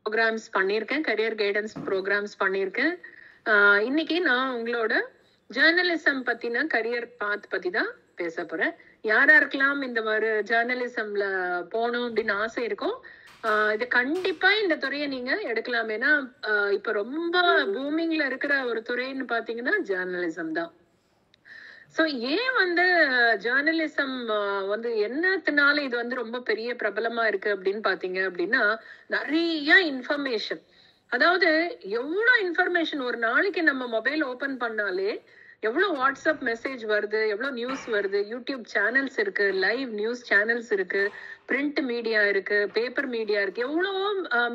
Programs பண்ணியிருக்கேன், career guidance programs பண்ணியிருக்கேன். இன்னைக்கு நான் உங்களோட ஜேர்னலிசம் பத்தின கரியர் பாத் பத்தி தான் பேச போறேன். யாராருக்கெல்லாம் இந்த மாதிரி ஜேர்னலிசம்ல போகணும் அப்படின்னு ஆசை இருக்கும், இது கண்டிப்பா இந்த துறையை நீங்க எடுக்கலாம். ஏன்னா இப்ப ரொம்ப பூமிங்ல இருக்கிற ஒரு துறைன்னு பாத்தீங்கன்னா ஜேர்னலிசம் தான். சோ ஏன் வந்து ஜேர்னலிசம் வந்து என்னத்தினால இது வந்து ரொம்ப பெரிய பிரபலமா இருக்கு அப்படின்னு பாத்தீங்க அப்படின்னா, நிறைய இன்ஃபர்மேஷன், அதாவது எவ்வளவு இன்ஃபர்மேஷன் ஒரு நாளைக்கு நம்ம மொபைல் ஓபன் பண்ணாலே எவ்வளவு வாட்ஸ்அப் மெசேஜ் வருது, எவ்வளவு நியூஸ் வருது, யூடியூப் சேனல்ஸ் இருக்கு, லைவ் நியூஸ் சேனல்ஸ் இருக்கு, பிரிண்ட் மீடியா இருக்கு, பேப்பர் மீடியா இருக்கு, எவ்வளவோ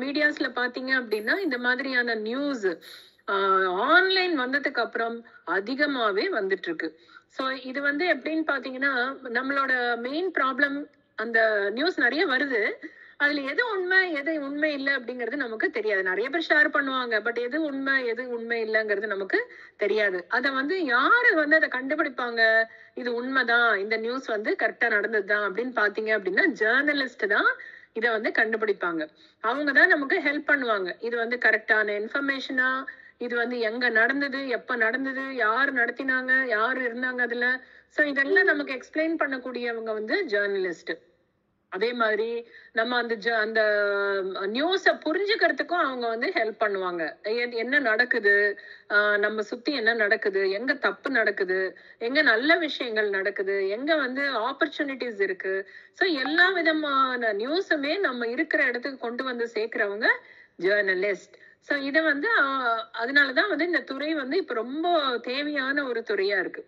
மீடியாஸ்ல பாத்தீங்க அப்படின்னா இந்த மாதிரியான நியூஸ் ஆன்லைன் வந்ததுக்கு அப்புறம் அதிகமாவே வந்துட்டு இருக்கு. சோ இது வந்து எப்படின்னு பாத்தீங்கன்னா, நம்மளோட மெயின் ப்ராப்ளம், அந்த நியூஸ் நிறைய வருது, அதுல எது உண்மை எது உண்மை இல்லை அப்படிங்கிறது நமக்கு தெரியாது. நிறைய பேர் ஷேர் பண்ணுவாங்க, பட் எது உண்மை எது உண்மை இல்லைங்கிறது நமக்கு தெரியாது. அத வந்து யாரு வந்து அதை கண்டுபிடிப்பாங்க, இது உண்மைதான், இந்த நியூஸ் வந்து கரெக்டா நடந்ததுதான் அப்படின்னு பாத்தீங்க அப்படின்னா ஜேர்னலிஸ்ட் தான் இதை வந்து கண்டுபிடிப்பாங்க. அவங்கதான் நமக்கு ஹெல்ப் பண்ணுவாங்க. இது வந்து கரெக்டான இன்ஃபர்மேஷனா, இது வந்து எங்க நடந்தது, எப்ப நடந்தது, யார் நடத்தினாங்க, யார் இருந்தாங்க அதுல, சோ இதெல்லாம் நமக்கு எக்ஸ்பிளைன் பண்ணக்கூடியவங்க வந்து ஜேர்னலிஸ்ட். அதே மாதிரி நம்ம அந்த நியூஸ புரிஞ்சுக்கிறதுக்கும் அவங்க வந்து ஹெல்ப் பண்ணுவாங்க. என்ன நடக்குது, நம்ம சுத்தி என்ன நடக்குது, எங்க தப்பு நடக்குது, எங்க நல்ல விஷயங்கள் நடக்குது, எங்க வந்து ஆப்பர்ச்சுனிட்டிஸ் இருக்கு, சோ எல்லா விதமான நியூஸுமே நம்ம இருக்கிற இடத்துக்கு கொண்டு வந்து சேர்க்கிறவங்க ஜேர்னலிஸ்ட். சோ இத வந்து அதனாலதான் வந்து இந்த துறை வந்து இப்ப ரொம்ப தேவையான ஒரு துறையா இருக்கு.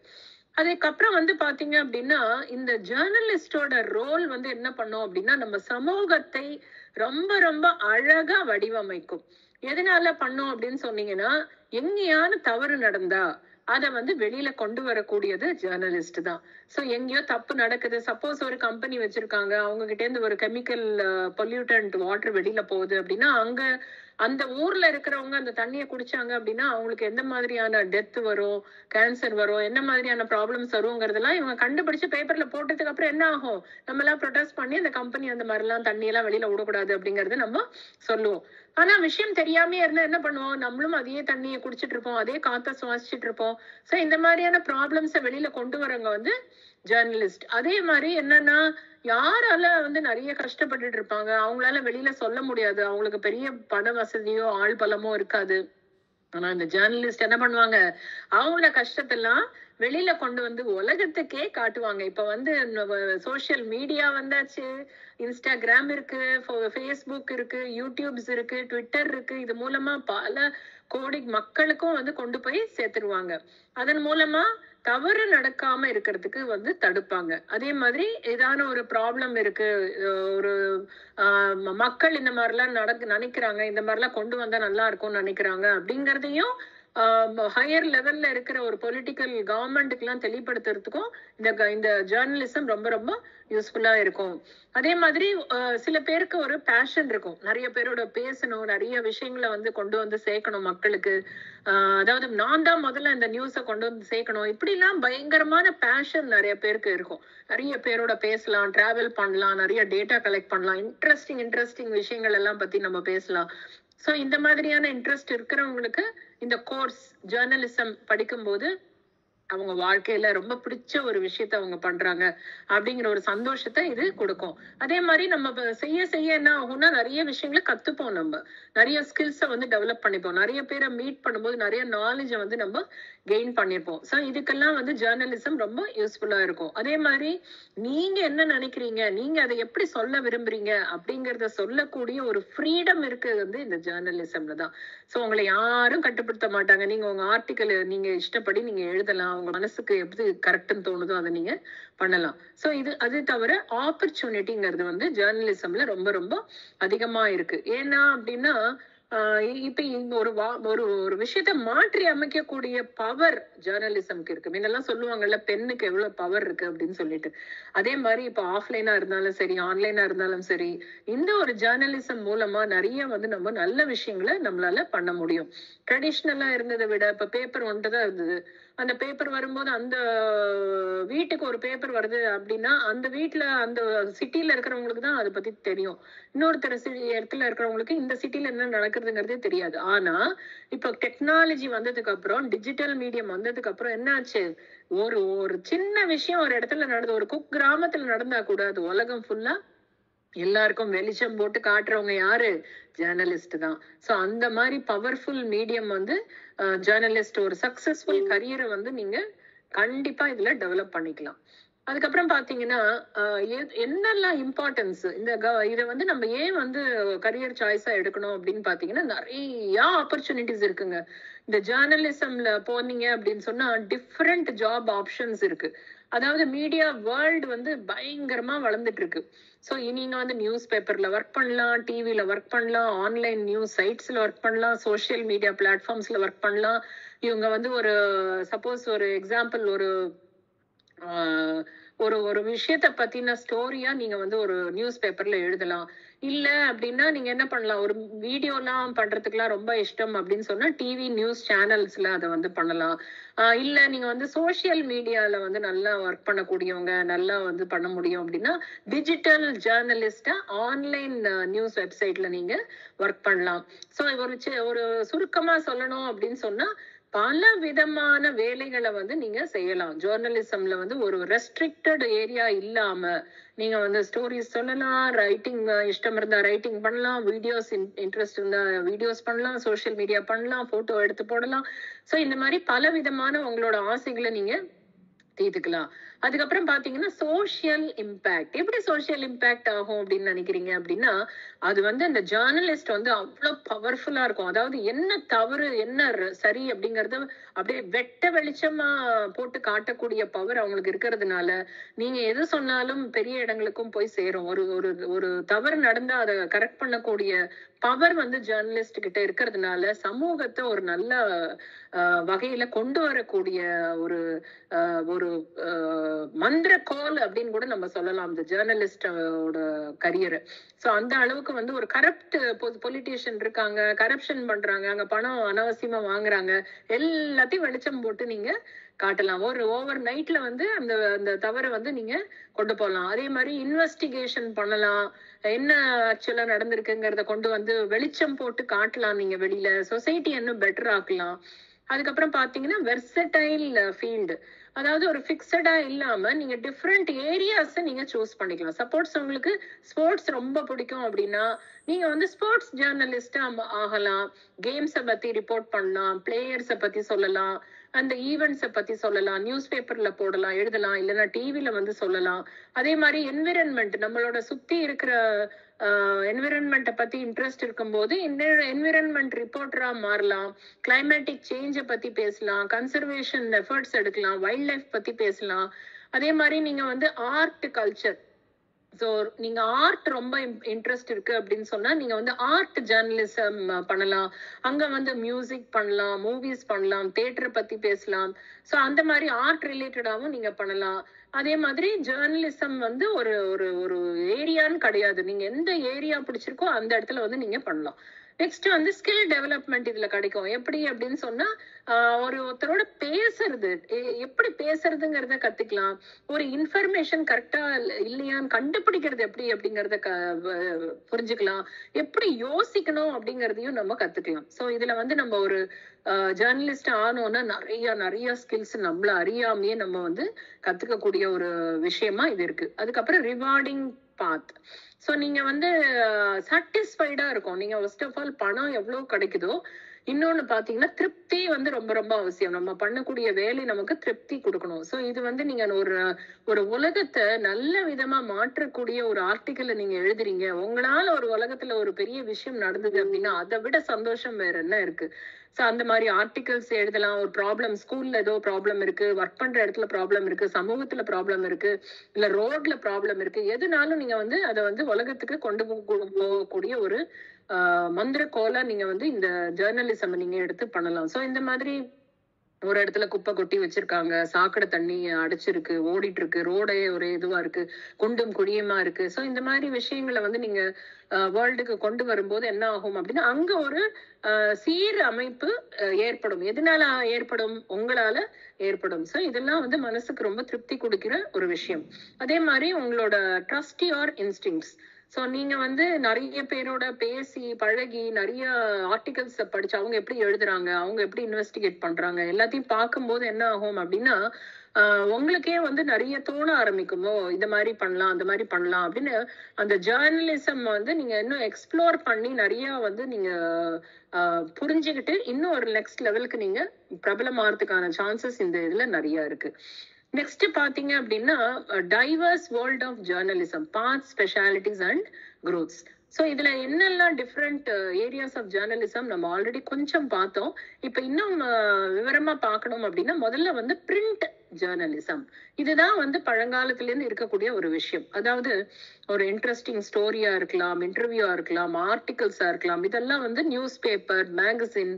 அதுக்கப்புறம் வந்து பாத்தீங்க அப்படின்னா, இந்த ஜேர்னலிஸ்டோட ரோல் வந்து என்ன பண்ணும் அப்படின்னா, நம்ம சமூகத்தை ரொம்ப ரொம்ப அழகா வடிவமைக்கும். எதனால பண்ணும் அப்படின்னு சொன்னீங்கன்னா, எங்கேயான தவறு நடந்தா அத வந்து வெளியில கொண்டு வரக்கூடியது ஜேர்னலிஸ்ட் தான். சோ எங்கேயோ தப்பு நடக்குது, சப்போஸ் ஒரு கம்பெனி வச்சிருக்காங்க, அவங்க கிட்ட இருந்து ஒரு கெமிக்கல் பொல்யூட்டன்ட் வாட்டர் வெளியில போகுது அப்படின்னா, அங்க அந்த ஊர்ல இருக்கிறவங்க அந்த தண்ணியை குடிச்சாங்க அப்படின்னா அவங்களுக்கு எந்த மாதிரியான டெத் வரும், கேன்சர் வரும், என்ன மாதிரியான ப்ராப்ளம்ஸ் வருங்கிறதெல்லாம் இவங்க கண்டுபிடிச்சு பேப்பர்ல போட்டதுக்கு அப்புறம் என்ன ஆகும், நம்ம எல்லாம் ப்ரொடெஸ்ட் பண்ணி அந்த கம்பெனி அந்த மாதிரி எல்லாம் தண்ணி எல்லாம் வெளியில விடக்கூடாது அப்படிங்கறது நம்ம சொல்லுவோம். ஆனா விஷயம் தெரியாம இருந்தா என்ன பண்ணுவோம், நம்மளும் அதே தண்ணியை குடிச்சிட்டு இருப்போம், அதே காத்த சுவாசிச்சுட்டு இருப்போம். சோ இந்த மாதிரியான ப்ராப்ளம்ஸை வெளியில கொண்டு வரவங்க வந்து ஜேர்னலிஸ்ட். அதே மாதிரி என்னன்னா, யாரால வந்து நிறைய கஷ்டப்பட்டுட்டு இருப்பாங்க, அவங்களால வெளியில சொல்ல முடியாது, அவங்களுக்கு பெரிய பண வசதியோ ஆள் பலமோ இருக்காது. ஆனா இந்த ஜேர்னலிஸ்ட் என்ன பண்ணுவாங்க, அவங்களோட கஷ்டத்தெல்லாம் வெளியில கொண்டு வந்து உலகத்துக்கே காட்டுவாங்க. இப்ப வந்து சோசியல் மீடியா வந்தாச்சு, இன்ஸ்டாகிராம் இருக்கு, ஃபேஸ்புக் இருக்கு, யூடியூப்ஸ் இருக்கு, ட்விட்டர் இருக்கு. இது மூலமா பல கோடி மக்களுக்கும் வந்து கொண்டு போய் சேர்த்துருவாங்க. அதன் மூலமா தவறு நடக்காம இருக்கிறதுக்கு வந்து தடுப்பாங்க. அதே மாதிரி ஏதான ஒரு ப்ராப்ளம் இருக்கு, ஒரு மக்கள் இந்த மாதிரிலாம் நினைக்கிறாங்க, இந்த மாதிரிலாம் கொண்டு வந்தா நல்லா இருக்கும்னு நினைக்கிறாங்க அப்படிங்கறதையும் ஹையர் லெவல்ல இருக்கிற ஒரு பொலிட்டிக்கல் கவர்மெண்ட்டுக்கு எல்லாம் தெளிவுபடுத்துறதுக்கும் இந்த ஜேர்னலிசம் ரொம்ப ரொம்ப யூஸ்ஃபுல்லா இருக்கும். அதே மாதிரி சில பேருக்கு ஒரு பேஷன் இருக்கும், நிறைய பேரோட பேசணும், நிறைய விஷயங்களை வந்து கொண்டு வந்து சேர்க்கணும் மக்களுக்கு. அதாவது நான் தான் முதல்ல இந்த நியூஸை கொண்டு வந்து சேர்க்கணும், இப்படி எல்லாம் பயங்கரமான பேஷன் நிறைய பேருக்கு இருக்கும். நிறைய பேரோட பேசலாம், டிராவல் பண்ணலாம், நிறைய டேட்டா கலெக்ட் பண்ணலாம், இன்ட்ரெஸ்டிங் விஷயங்கள் எல்லாம் பத்தி நம்ம பேசலாம். சோ இந்த மாதிரியான இன்ட்ரெஸ்ட் இருக்கிறவங்களுக்கு இந்த கோர்ஸ் ஜேர்னலிசம் படிக்கும்போது அவங்க வாழ்க்கையில ரொம்ப பிடிச்ச ஒரு விஷயத்த அவங்க பண்றாங்க அப்படிங்கிற ஒரு சந்தோஷத்தை இது கொடுக்கும். அதே மாதிரி நம்ம செய்ய செய்ய என்ன ஆகும்னா, நிறைய விஷயங்களை கத்துப்போம், நம்ம நிறைய ஸ்கில்ஸை வந்து டெவலப் பண்ணிப்போம், நிறைய பேரை மீட் பண்ணும்போது நிறைய நாலேஜை வந்து நம்ம கெயின் பண்ணிருப்போம். சோ இதுக்கெல்லாம் வந்து ஜேர்னலிசம் ரொம்ப யூஸ்ஃபுல்லா இருக்கும். அதே மாதிரி நீங்க என்ன நினைக்கிறீங்க, நீங்க அதை எப்படி சொல்ல விரும்புறீங்க அப்படிங்கறத சொல்லக்கூடிய ஒரு ஃப்ரீடம் இருக்கு வந்து இந்த ஜேர்னலிசம்ல தான். சோ உங்களை யாரும் கட்டுப்படுத்த மாட்டாங்க. நீங்க உங்க ஆர்டிக்கல் நீங்க இஷ்டப்படி நீங்க எழுதலாம், உங்க மனசுக்கு எப்படி கரெக்ட்னு தோணுதோ அதை நீங்க பண்ணலாம். சோ அது தவிர ஆப்பர்ச்சுனிட்டிங்கிறது வந்து ஜேர்னலிசம்ல ரொம்ப ரொம்ப அதிகமா இருக்கு. ஏன்னா அப்படின்னா, இப்ப இங்க ஒரு விஷயத்த மாற்றி அமைக்கக்கூடிய பவர் ஜேர்னலிசம்க்கு இருக்கு. முன்னெல்லாம் சொல்லுவாங்கல்ல, பெண்ணுக்கு எவ்வளவு பவர் இருக்கு அப்படின்னு சொல்லிட்டு. அதே மாதிரி இப்ப ஆஃப்லைனா இருந்தாலும் சரி, ஆன்லைனா இருந்தாலும் சரி, இந்த ஒரு ஜேர்னலிசம் மூலமா நிறைய வந்து நம்ம நல்ல விஷயங்களை நம்மளால பண்ண முடியும். ட்ரெடிஷ்னலா இருந்ததை விட இப்ப பேப்பர் ஒன்றுதான் இருந்தது, அந்த பேப்பர் வரும்போது அந்த வீட்டுக்கு ஒரு பேப்பர் வருது அப்படின்னா அந்த வீட்டுல அந்த சிட்டில இருக்கிறவங்களுக்கு தான் அதை பத்தி தெரியும். இன்னொருத்தர் இடத்துல இருக்கிறவங்களுக்கு இந்த சிட்டில என்ன நடக்குதுங்கிறதே தெரியாது. ஆனா இப்ப டெக்னாலஜி வந்ததுக்கு அப்புறம், டிஜிட்டல் மீடியம் வந்ததுக்கு அப்புறம் என்ன ஆச்சு? ஒரு ஒரு சின்ன விஷயம் ஒரு இடத்துல நடந்து, ஒரு கிராமத்துல நடந்தா கூட அது உலகம் ஃபுல்லா எல்லாருக்கும் வெளிச்சம் போட்டு காட்டுறவங்க யாரு? ஜேர்னலிஸ்ட் தான். சோ அந்த மாதிரி பவர்ஃபுல் மீடியம் வந்து ஜேர்னலிஸ்ட் ஒரு சக்சஸ்ஃபுல் கரியரை வந்து நீங்க கண்டிப்பா இதுல டெவலப் பண்ணிக்கலாம். அதுக்கப்புறம் பாத்தீங்கன்னா என்னெல்லாம் இம்பார்ட்டன்ஸ் இதை வந்து நம்ம ஏன் வந்து கரியர் சாய்ஸா எடுக்கணும் அப்படின்னு பாத்தீங்கன்னா, நிறைய ஆப்பர்ச்சுனிட்டிஸ் இருக்குங்க. இந்த ஜேர்னலிசம்ல போனீங்க அப்படின்னு சொன்னா டிஃப்ரெண்ட் ஜாப் ஆப்ஷன்ஸ் இருக்கு. அதாவது மீடியா வேர்ல்டு வந்து பயங்கரமா வளர்ந்துட்டு இருக்கு. ஸோ நீங்க வந்து நியூஸ் பேப்பர்ல ஒர்க் பண்ணலாம், டிவில ஒர்க் பண்ணலாம், ஆன்லைன் நியூஸ் சைட்ஸ்ல ஒர்க் பண்ணலாம், சோஷியல் மீடியா பிளாட்ஃபார்ம்ஸ்ல ஒர்க் பண்ணலாம். இவங்க வந்து ஒரு சப்போஸ் ஒரு எக்ஸாம்பிள் ஒரு ஒரு விஷயத்த பத்தின ஸ்டோரியா நீங்க வந்து ஒரு நியூஸ் பேப்பர்ல எழுதலாம். இல்ல அப்படின்னா நீங்க என்ன பண்ணலாம், ஒரு வீடியோலாம் பண்றதுக்குலாம் ரொம்ப இஷ்டம் அப்படின்னு சொன்னா டிவி நியூஸ் சேனல்ஸ்ல அதை வந்து பண்ணலாம். இல்ல நீங்க வந்து சோசியல் மீடியால வந்து நல்லா ஒர்க் பண்ணக்கூடியவங்க, நல்லா வந்து பண்ண முடியும் அப்படின்னா டிஜிட்டல் ஜேர்னலிஸ்டா ஆன்லைன் நியூஸ் வெப்சைட்ல நீங்க ஒர்க் பண்ணலாம். ஸோ ஒரு சுருக்கமா சொல்லணும் அப்படின்னு சொன்னா பல விதமான வேலைகளை வந்து நீங்க செய்யலாம். ஜேர்னலிசம்ல வந்து ஒரு ரெஸ்ட்ரிக்டட் ஏரியா இல்லாம நீங்க வந்து ஸ்டோரிஸ் சொல்லலாம், ரைட்டிங் இஷ்டம் இருந்தா ரைட்டிங் பண்ணலாம், வீடியோஸ் இன்ட்ரெஸ்ட் இருந்தா வீடியோஸ் பண்ணலாம், சோசியல் மீடியா பண்ணலாம், போட்டோ எடுத்து போடலாம். சோ இந்த மாதிரி பல விதமான உங்களோட ஆசைகளை நீங்க தீர்த்துக்கலாம். அதுக்கப்புறம் பாத்தீங்கன்னா சோசியல் இம்பாக்ட். எப்படி சோசியல் இம்பாக்ட் ஆகும் அப்படின்னு நினைக்கிறீங்க அப்படின்னா, அது வந்து அந்த ஜேர்னலிஸ்ட் வந்து அவ்வளவு பவர்ஃபுல்லா இருக்கும். அதாவது என்ன தவறு என்ன சரி அப்படிங்கறத அப்படியே வெட்ட வெளிச்சமா போட்டு காட்டக்கூடிய பவர் அவங்களுக்கு இருக்கிறதுனால நீங்க எது சொன்னாலும் பெரிய இடங்களுக்கும் போய் சேரும். ஒரு ஒரு ஒரு தவறு நடந்தா அதை கரெக்ட் பண்ணக்கூடிய பவர் வந்து ஜேர்னலிஸ்ட் கிட்ட இருக்கிறதுனால சமூகத்தை ஒரு நல்ல வகையில கொண்டு வரக்கூடிய ஒரு ஒரு மந்திர கோல் அப்படின்னு கூட நம்ம சொல்லலாம் இந்த ஜேர்னலிஸ்டோட கரியர். சோ அந்த அளவுக்கு வந்து ஒரு கரப்ட் பொலிட்டீஷியன் இருக்காங்க, கரப்ஷன் பண்றாங்க, அங்க பணம் அனாவசியமா வாங்குறாங்க, எல்லாத்தையும் வெளிச்சம் போட்டு நீங்க காட்டலாம். ஒரு ஓவர் நைட்ல வந்து அந்த அந்த தவறை வந்து நீங்க கொண்டு போகலாம். அதே மாதிரி இன்வெஸ்டிகேஷன் பண்ணலாம், என்ன ஆக்சுவலா நடந்திருக்குங்கிறத கொண்டு வந்து வெளிச்சம் போட்டு காட்டலாம். நீங்க வெளியில சொசைட்டி இன்னும் பெட்டர் ஆக்கலாம். அதுக்கப்புறம் பாத்தீங்கன்னா வெர்சடைல் ஃபீல்டு. அதாவது ஒரு பிக்சடா இல்லாம நீங்க டிஃப்ரெண்ட் ஏரியாஸ் நீங்க சூஸ் பண்ணிக்கலாம். சப்போஸ் உங்களுக்கு ஸ்போர்ட்ஸ் ரொம்ப பிடிக்கும் அப்படின்னா நீங்க வந்து ஸ்போர்ட்ஸ் ஜேர்னலிஸ்டா ஆகலாம். கேம்ஸை பத்தி ரிப்போர்ட் பண்ணலாம், பிளேயர்ஸை பத்தி சொல்லலாம், அந்த ஈவெண்ட்ஸை பத்தி சொல்லலாம், நியூஸ் பேப்பர்ல போடலாம், எழுதலாம், இல்லைன்னா டிவில வந்து சொல்லலாம். அதே மாதிரி என்விரான்மெண்ட், நம்மளோட சுத்தி இருக்கிற என்விரான்மெண்ட்டை பத்தி இன்ட்ரெஸ்ட் இருக்கும்போது இந்த என்விரான்மெண்ட் ரிப்போர்ட்டரா மாறலாம், கிளைமேட்டிக் சேஞ்சை பத்தி பேசலாம், கன்சர்வேஷன் எஃபர்ட்ஸ் எடுக்கலாம், வைல்ட் லைஃப் பத்தி பேசலாம். அதே மாதிரி நீங்க வந்து ஆர்ட் கல்ச்சர், ஸோ நீங்க ஆர்ட் ரொம்ப இன்ட்ரெஸ்ட் இருக்கு அப்படின்னு சொன்னா நீங்க வந்து ஆர்ட் ஜேர்னலிசம் பண்ணலாம். அங்க வந்து மியூசிக் பண்ணலாம், மூவிஸ் பண்ணலாம், தியேட்டர் பத்தி பேசலாம். ஸோ அந்த மாதிரி ஆர்ட் ரிலேட்டடாகவும் நீங்க பண்ணலாம். அதே மாதிரி ஜேர்னலிசம் வந்து ஒரு ஒரு ஒரு ஏரியான்னு கிடையாது. நீங்க எந்த ஏரியா பிடிச்சிருக்கோ அந்த இடத்துல வந்து நீங்க பண்ணலாம். நெக்ஸ்ட் வந்து ஸ்கில் டெவலப்மெண்ட் இதுல கிடைக்கும். எப்படி அப்படின்னு சொன்னா ஒருத்தரோட பேசுறது, எப்படி பேசுறதுங்கிறத கத்துக்கலாம். ஒரு இன்ஃபர்மேஷன் கரெக்டா இல்லையான்னு கண்டுபிடிக்கிறது எப்படி அப்படிங்கறத புரிஞ்சுக்கலாம். எப்படி யோசிக்கணும் அப்படிங்கறதையும் நம்ம கத்துக்கலாம். சோ இதுல வந்து நம்ம ஒரு ஜேர்னலிஸ்ட் ஆனோம்னா நிறைய நிறைய ஸ்கில்ஸ் நம்மள அறியாமையே நம்ம வந்து கத்துக்கக்கூடிய ஒரு விஷயமா இது இருக்கு. அதுக்கப்புறம் ரிவார்டிங் பாத். சோ நீங்க வந்து சாட்டிஸ்ஃபைடா இருக்கும். நீங்க ஃபர்ஸ்ட் ஆஃப் ஆல் பணம் எவ்வளவு கிடைக்குதோ, இன்னொன்னு பாத்தீங்கன்னா திருப்தி வந்து ரொம்ப ரொம்ப அவசியம். நம்ம பண்ணக்கூடிய வேலை நமக்கு திருப்தி கொடுக்கணும். சோ இது வந்து நீங்க ஒரு ஒரு உலகத்தை நல்ல விதமா மாற்றக்கூடிய ஒரு ஆர்டிக்கலை நீங்க எழுதுறீங்க, உங்களால ஒரு உலகத்துல ஒரு பெரிய விஷயம் நடந்தது அப்படின்னா அதை விட சந்தோஷம் வேற என்ன இருக்கு. சோ அந்த மாதிரி ஆர்டிகல்ஸ் எழுதலாம். ஒரு ப்ராப்ளம், ஸ்கூல்ல ஏதோ ப்ராப்ளம் இருக்கு, ஒர்க் பண்ற இடத்துல ப்ராப்ளம் இருக்கு, சமூகத்துல ப்ராப்ளம் இருக்கு, இல்ல ரோட்ல ப்ராப்ளம் இருக்கு, எதுனாலும் நீங்க வந்து அதை வந்து உலகத்துக்கு கொண்டு போகக்கூடிய ஒரு மந்திர கோலா நீங்க வந்து இந்த ஜேர்னலிசம் நீங்க எடுத்து பண்ணலாம். சோ இந்த மாதிரி ஒரு இடத்துல குப்பை கொட்டி வச்சிருக்காங்க, சாக்கடை தண்ணி அடைச்சிருக்கு, ஓடிட்டு இருக்கு, ரோடே ஒரு இதுவா இருக்கு, குண்டும் குழியுமா இருக்கு. ஸோ இந்த மாதிரி விஷயங்களை வந்து நீங்க வேர்ல்டுக்கு கொண்டு வரும்போது என்ன ஆகும் அப்படின்னா, அங்க ஒரு சீர் அமைப்பு ஏற்படும். எதனால ஏற்படும்? உங்களால ஏற்படும். ஸோ இதெல்லாம் வந்து மனசுக்கு ரொம்ப திருப்தி கொடுக்கிற ஒரு விஷயம். அதே மாதிரி உங்களோட ட்ரஸ்ட் யுவர் இன்ஸ்டிங்ஸ். ஸோ நீங்க வந்து நிறைய பேரோட பேசி பழகி நிறைய ஆர்டிகல்ஸ் படிச்சு அவங்க எப்படி எழுதுறாங்க, அவங்க எப்படி இன்வெஸ்டிகேட் பண்றாங்க, எல்லாத்தையும் பார்க்கும்போது என்ன ஆகும் அப்படின்னா, உங்களுக்கே வந்து நிறைய தோண ஆரம்பிக்குமோ, இந்த மாதிரி பண்ணலாம் அந்த மாதிரி பண்ணலாம் அப்படின்னு. அந்த ஜேர்னலிசம் வந்து நீங்க இன்னும் எக்ஸ்ப்ளோர் பண்ணி நிறைய வந்து நீங்க புரிஞ்சுக்கிட்டு இன்னும் ஒரு நெக்ஸ்ட் லெவலுக்கு நீங்க பிரபலமாறதுக்கான சான்சஸ் இந்த இதுல நிறைய இருக்கு. நெக்ஸ்ட் பாத்தீங்க அப்படின்னா, diverse world of journalism, both specialities and growths. So இதுல என்னெல்லாம் டிஃப்ரெண்ட் ஏரியாஸ் ஆஃப் ஜேர்னலிசம் நம்ம ஆல்ரெடி கொஞ்சம் பார்த்தோம். இப்ப இன்னும் விவரமா பார்க்கணும் அப்படின்னா, முதல்ல வந்து பிரிண்ட் ஜேர்னலிசம். இதுதான் வந்து பழங்காலத்துல இருந்து இருக்கக்கூடிய ஒரு விஷயம். அதாவது ஒரு இன்ட்ரெஸ்டிங் ஸ்டோரியா இருக்கலாம், இன்டர்வியூவா இருக்கலாம், ஆர்டிகல்ஸா இருக்கலாம். இதெல்லாம் வந்து நியூஸ் பேப்பர், மேகசின்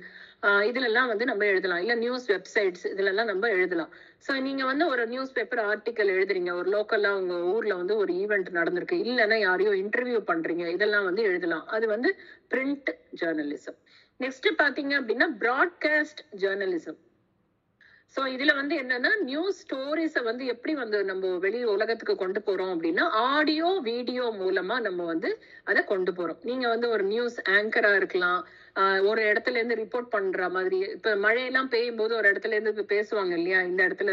இதுலெல்லாம் வந்து நம்ம எழுதலாம். இல்ல நியூஸ் வெப்சைட்ஸ் இதுலெல்லாம் நம்ம எழுதலாம். ஸோ நீங்க வந்து ஒரு நியூஸ் பேப்பர் ஆர்டிக்கல் எழுதுறீங்க, ஒரு லோக்கலா உங்க ஊர்ல வந்து ஒரு ஈவெண்ட் நடந்திருக்கு, இல்லைன்னா யாரையோ இன்டர்வியூ பண்றீங்க, இதெல்லாம் வந்து எழுதலாம். அது வந்து பிரிண்ட் ஜேர்னலிசம். நெக்ஸ்ட் பாத்தீங்க அப்படின்னா பிராட்காஸ்ட் ஜேர்னலிசம். ஸோ இதுல வந்து என்னன்னா, நியூஸ் ஸ்டோரிஸை வந்து எப்படி வந்து நம்ம வெளி உலகத்துக்கு கொண்டு போறோம் அப்படின்னா, ஆடியோ வீடியோ மூலமா நம்ம வந்து அதை கொண்டு போறோம். நீங்க வந்து ஒரு நியூஸ் ஆங்கரா இருக்கலாம், ஒரு இடத்துல இருந்து ரிப்போர்ட் பண்ற மாதிரி. இப்ப மழையெல்லாம் பெய்யும் போது ஒரு இடத்துல இருந்து பேசுவாங்க இல்லையா, இந்த இடத்துல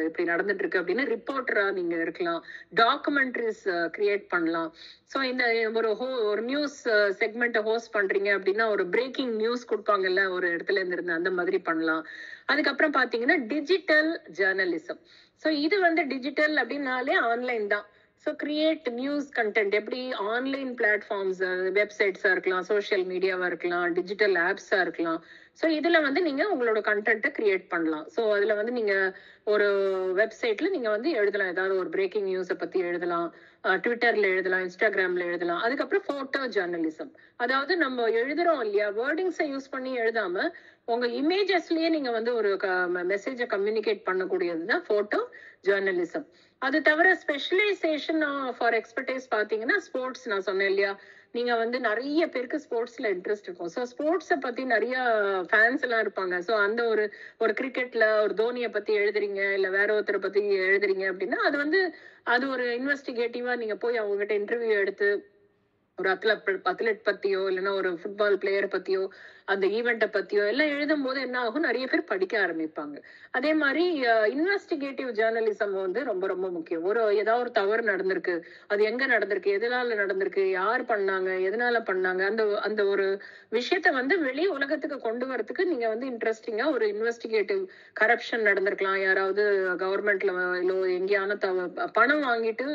இப்படி நடந்துட்டு இருக்கு அப்படின்னு ரிப்போர்ட்டரா நீங்க இருக்கலாம். டாக்குமெண்ட்ரிஸ் கிரியேட் பண்ணலாம். ஸோ இந்த ஒரு நியூஸ் செக்மெண்ட்டை ஹோஸ்ட் பண்றீங்க அப்படின்னா, ஒரு பிரேக்கிங் நியூஸ் கொடுப்பாங்கல்ல ஒரு இடத்துல இருந்து, அந்த மாதிரி பண்ணலாம். அதுக்கப்புறம் பாத்தீங்கன்னா டிஜிட்டல் ஜேர்னலிசம். ஸோ இது வந்து டிஜிட்டல் அப்படின்னாலே ஆன்லைன் தான். ஸோ கிரியேட் நியூஸ் கண்டென்ட் எப்படி ஆன்லைன் பிளாட்ஃபார்ம்ஸ், வெப்சைட்ஸா இருக்கலாம், சோஷியல் மீடியாவா இருக்கலாம், டிஜிட்டல் ஆப்ஸா இருக்கலாம். ஸோ இதுல வந்து நீங்க உங்களோட கண்டென்ட்டை கிரியேட் பண்ணலாம். ஸோ அதுல வந்து நீங்க ஒரு வெப்சைட்ல நீங்க வந்து எழுதலாம், ஏதாவது ஒரு பிரேக்கிங் நியூஸை பத்தி எழுதலாம், ட்விட்டர்ல எழுதலாம், இன்ஸ்டாகிராம்ல எழுதலாம். அதுக்கப்புறம் போட்டோ ஜேர்னலிசம். அதாவது நம்ம எழுதுறோம் இல்லையா, வேர்டிங்ஸை யூஸ் பண்ணி எழுதாம உங்க இமேஜஸ்லயே நீங்க வந்து ஒரு மெசேஜை கம்யூனிகேட் பண்ணக்கூடியது தான் போட்டோ ஜேர்னலிசம். அது தவிர ஸ்பெஷலைசேஷன் ஃபார் எக்ஸ்பர்டைஸ் பாத்தீங்கன்னா ஸ்போர்ட்ஸ். நான் சொன்னேன் இல்லையா, நீங்க வந்து நிறைய பேருக்கு ஸ்போர்ட்ஸ்ல இன்ட்ரெஸ்ட் இருக்கும். ஸோ ஸ்போர்ட்ஸை பத்தி நிறைய ஃபேன்ஸ் எல்லாம் இருப்பாங்க. ஸோ அந்த ஒரு கிரிக்கெட்ல ஒரு தோனியை பத்தி எழுதுறீங்க, இல்ல வேற ஒருத்தரை பத்தி எழுதுறீங்க அப்படின்னா, அது ஒரு இன்வெஸ்டிகேட்டிவா நீங்க போய் அவங்க கிட்ட இன்டர்வியூ எடுத்து ஒரு அத்லெட் பத்தியோ இல்லைன்னா ஒரு ஃபுட்பால் பிளேயரை பத்தியோ அந்த ஈவெண்ட்டை பத்தியோ எல்லாம் எழுதும் போது என்ன ஆகும், நிறைய பேர் படிக்க ஆரம்பிப்பாங்க. அதே மாதிரி இன்வெஸ்டிகேட்டிவ் ஜேர்னலிசம் வந்து ரொம்ப ரொம்ப முக்கியம். ஏதாவது ஒரு தவறு நடந்திருக்கு, அது எங்க நடந்திருக்கு, எதனால நடந்திருக்கு, யார் பண்ணாங்க, எதனால பண்ணாங்க, அந்த அந்த ஒரு விஷயத்த வந்து வெளி உலகத்துக்கு கொண்டு வரதுக்கு நீங்க வந்து இன்ட்ரெஸ்டிங்கா ஒரு இன்வெஸ்டிகேட்டிவ், கரப்ஷன் நடந்திருக்கலாம், யாராவது கவர்மெண்ட்ல எங்கேயான பணம் வாங்கிட்டு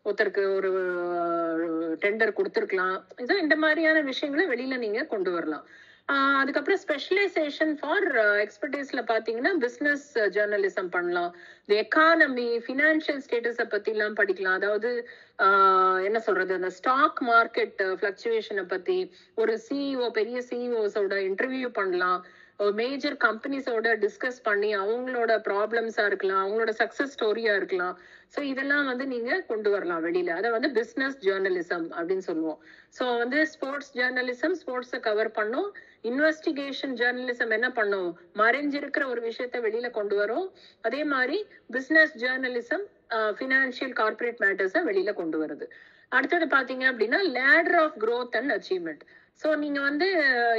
ஒருத்தருக்கு ஒரு டெண்டர் கொடுத்துருக்கலாம். இந்த மாதிரியான விஷயங்களை வெளியில நீங்க கொண்டு வரலாம். அதுக்கப்புறம் ஸ்பெஷலைசேஷன் ஃபார் எக்ஸ்பர்டைஸ்ல பாத்தீங்கன்னா பிசினஸ் ஜேர்னலிசம் பண்ணலாம். எக்கானமி, ஃபினான்ஷியல் ஸ்டேட்டஸை பத்தி எல்லாம் படிக்கலாம். அதாவது என்ன சொல்றது, அந்த ஸ்டாக் மார்க்கெட் பிளக்சுவேஷனை பத்தி ஒரு சிஇஓ, பெரிய சிஇஓஸோட இன்டர்வியூ பண்ணலாம். மேஜர் கம்பெனிஸோட டிஸ்கஸ் பண்ணி அவங்களோட ப்ராப்ளம்ஸா இருக்கலாம், அவங்களோட சக்சஸ் ஸ்டோரியா இருக்கலாம். ஸோ இதெல்லாம் வந்து நீங்க கொண்டு வரலாம் வெளியில. அதை வந்து பிசினஸ் ஜேர்னலிசம் அப்படின்னு சொல்லுவோம். ஸோ வந்து ஸ்போர்ட்ஸ் ஜேர்னலிசம் ஸ்போர்ட்ஸை கவர் பண்ணும். இன்வெஸ்டிகேஷன் ஜேர்னலிசம் என்ன பண்ணும், மறைஞ்சிருக்கிற ஒரு விஷயத்த வெளியில கொண்டு வரும். அதே மாதிரி பிசினஸ் ஜேர்னலிசம் ஃபினான்ஷியல் கார்பரேட் மேட்டர்ஸை வெளியில கொண்டு வருது. அடுத்தது பாத்தீங்க அப்படின்னா ladder of growth and achievement. So நீங்க வந்து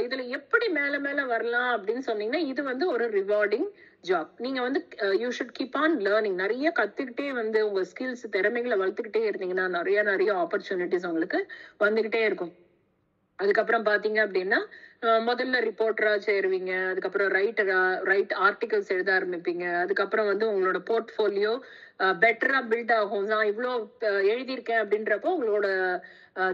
இதுல எப்படி மேல மேல வரலாம் அப்படின்னு சொன்னீங்கன்னா, இது வந்து ஒரு ரிவார்டிங் ஜாப். நீங்க வந்து you should keep on learning. நிறைய கத்துக்கிட்டே வந்து உங்க ஸ்கில்ஸ், திறமைகளை வளர்த்துக்கிட்டே இருந்தீங்கன்னா நிறைய நிறைய ஆப்பர்ச்சுனிட்டிஸ் உங்களுக்கு வந்துகிட்டே இருக்கும். அதுக்கப்புறம் பாத்தீங்க அப்படின்னா, முதல்ல ரிப்போர்ட்டரா சேருவீங்க, அதுக்கப்புறம் ரைட் ஆர்டிகல்ஸ் எழுத ஆரம்பிப்பீங்க. அதுக்கப்புறம் வந்து உங்களோட போர்ட்ஃபோலியோ பெட்டரா பில்ட் ஆகும். நான் இவ்வளோ எழுதியிருக்கேன் அப்படின்றப்போ உங்களோட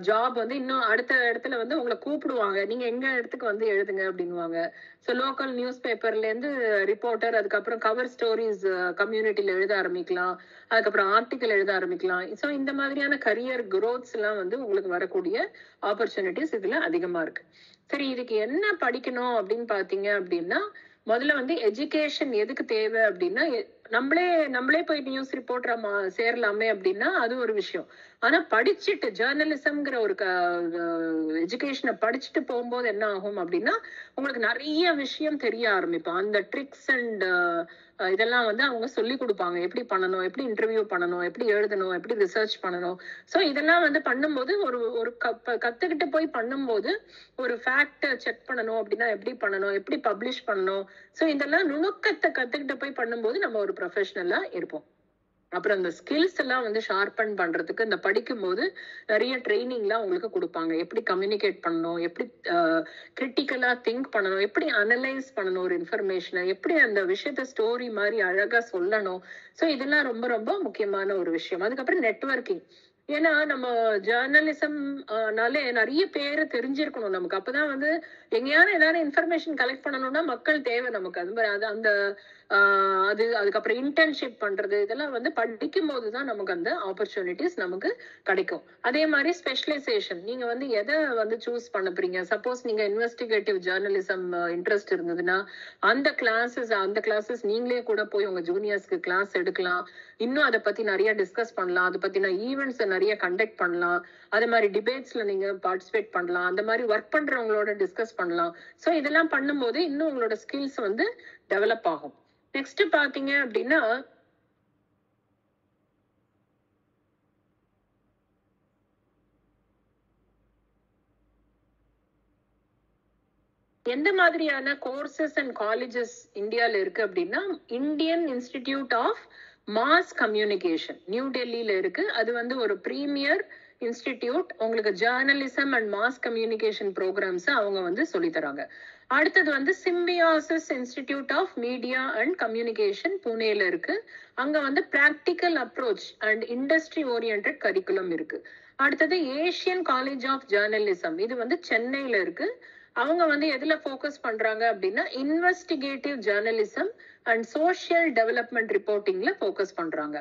ஜாப் வந்து இன்னும் அடுத்த இடத்துல வந்து உங்களை கூப்பிடுவாங்க, நீங்க எங்க இடத்துக்கு வந்து எழுதுங்க அப்படின்வாங்க. ஸோ லோக்கல் நியூஸ் பேப்பர்ல இருந்து ரிப்போர்ட்டர், அதுக்கப்புறம் கவர் ஸ்டோரிஸ் கம்யூனிட்டியில எழுத ஆரம்பிக்கலாம், அதுக்கப்புறம் ஆர்டிக்கல் எழுத ஆரம்பிக்கலாம். ஸோ இந்த மாதிரியான கரியர் குரோத்ஸ் எல்லாம் வந்து உங்களுக்கு வரக்கூடிய ஆப்பர்ச்சுனிட்டிஸ் இதுல அதிகமா இருக்கு. சரி, இதுக்கு என்ன படிக்கணும் அப்படின்னு பாத்தீங்க அப்படின்னா, முதல்ல வந்து எஜுகேஷன் எதுக்கு தேவை அப்படின்னா, நம்மளே போய் நியூஸ் ரிப்போர்ட்டரா சேரலாமே அப்படின்னா அது ஒரு விஷயம். ஆனா படிச்சுட்டு ஜேர்னலிசம்ங்கிற ஒரு எஜுகேஷனை படிச்சுட்டு போகும்போது என்ன ஆகும் அப்படின்னா, உங்களுக்கு நிறைய விஷயம் தெரிய ஆரம்பிக்கும். அந்த ட்ரிக்ஸ் அண்ட் இதெல்லாம் வந்து அவங்க சொல்லி கொடுப்பாங்க. எப்படி பண்ணணும், எப்படி இன்டர்வியூ பண்ணணும், எப்படி எழுதணும், எப்படி ரிசர்ச் பண்ணணும். ஸோ இதெல்லாம் வந்து பண்ணும்போது ஒரு ஒரு கத்துக்கிட்டு போய் பண்ணும்போது ஒரு ஃபேக்ட் செக் பண்ணணும் அப்படின்னா எப்படி பண்ணணும், எப்படி பப்ளிஷ் பண்ணணும். ஸோ இதெல்லாம் நுணுக்கத்தை கத்துக்கிட்டு போய் பண்ணும்போது நம்ம ஒரு ப்ரொஃபஷனலா இருப்போம். அப்புறம் இந்த ஸ்கில்ஸ் எல்லாம் வந்து ஷார்பன் பண்றதுக்கு இந்த படிக்கும்போது நிறைய ட்ரைனிங்லாம் உங்களுக்கு கொடுப்பாங்க. எப்படி கம்யூனிகேட் பண்ணணும், எப்படி கிரிட்டிக்கலா திங்க் பண்ணணும், எப்படி அனலைஸ் பண்ணணும் ஒரு இன்ஃபர்மேஷனை, எப்படி அந்த விஷயத்த ஸ்டோரி மாதிரி அழகா சொல்லணும். ஸோ இதெல்லாம் ரொம்ப ரொம்ப முக்கியமான ஒரு விஷயம். அதுக்கப்புறம் நெட்வொர்க்கிங். ஏன்னா நம்ம ஜேர்னலிசம்னாலே நிறைய பேரை தெரிஞ்சிருக்கணும் நமக்கு. அப்பதான் வந்து எங்கேயான ஏதாவது இன்ஃபர்மேஷன் கலெக்ட் பண்ணணும்னா மக்கள் தேவை நமக்கு. அது மாதிரி அது அந்த அதுக்கப்புறம் இன்டர்ன்ஷிப் பண்றது இதெல்லாம் வந்து படிக்கும் போதுதான் நமக்கு அந்த ஆப்பர்ச்சுனிட்டிஸ் நமக்கு கிடைக்கும். அதே மாதிரி ஸ்பெஷலைசேஷன். நீங்க வந்து எதை வந்து சூஸ் பண்ண போறீங்க. சப்போஸ் நீங்க இன்வெஸ்டிகேட்டிவ் ஜேர்னலிசம் இன்ட்ரெஸ்ட் இருந்ததுன்னா அந்த கிளாஸஸ் நீங்களே கூட போய் உங்க ஜூனியர்ஸ்க்கு கிளாஸ் எடுக்கலாம். இன்னும் அதை பத்தி நிறைய டிஸ்கஸ் பண்ணலாம். அதை பத்தின ஈவெண்ட்ஸ் நிறைய கண்டக்ட் பண்ணலாம். அதே மாதிரி டிபேட்ஸ்ல நீங்க பார்ட்டிசிபேட் பண்ணலாம். அந்த மாதிரி ஒர்க் பண்றவங்களோட டிஸ்கஸ் பண்ணலாம். ஸோ இதெல்லாம் பண்ணும்போது இன்னும் உங்களோட ஸ்கில்ஸ் வந்து டெவலப் ஆகும். நெக்ஸ்ட் பாத்தீங்க அப்படின்னா, எந்த மாதிரியான கோர்சஸ் அண்ட் காலேஜஸ் இந்தியால இருக்கு அப்படின்னா, Indian institute of mass communication new டெல்லியில இருக்கு. அது வந்து ஒரு பிரீமியர் இன்ஸ்டிடியூட். உங்களுக்கு journalism and mass communication programs அவங்க வந்து சொல்லி தராங்க. அடுத்தது வந்து Symbiosis institute of media and communication புனேல இருக்கு. அங்க வந்து practical approach and industry orient curriculum இருக்கு. அடுத்தது ஏசியன் காலேஜ் ஆஃப் ஜேர்னலிசம். இது வந்து சென்னையில இருக்கு. அவங்க வந்து எதுல ஃபோக்கஸ் பண்றாங்க அப்படின்னா, investigative journalism and social development ரிப்போர்ட்டிங்ல ஃபோக்கஸ் பண்றாங்க.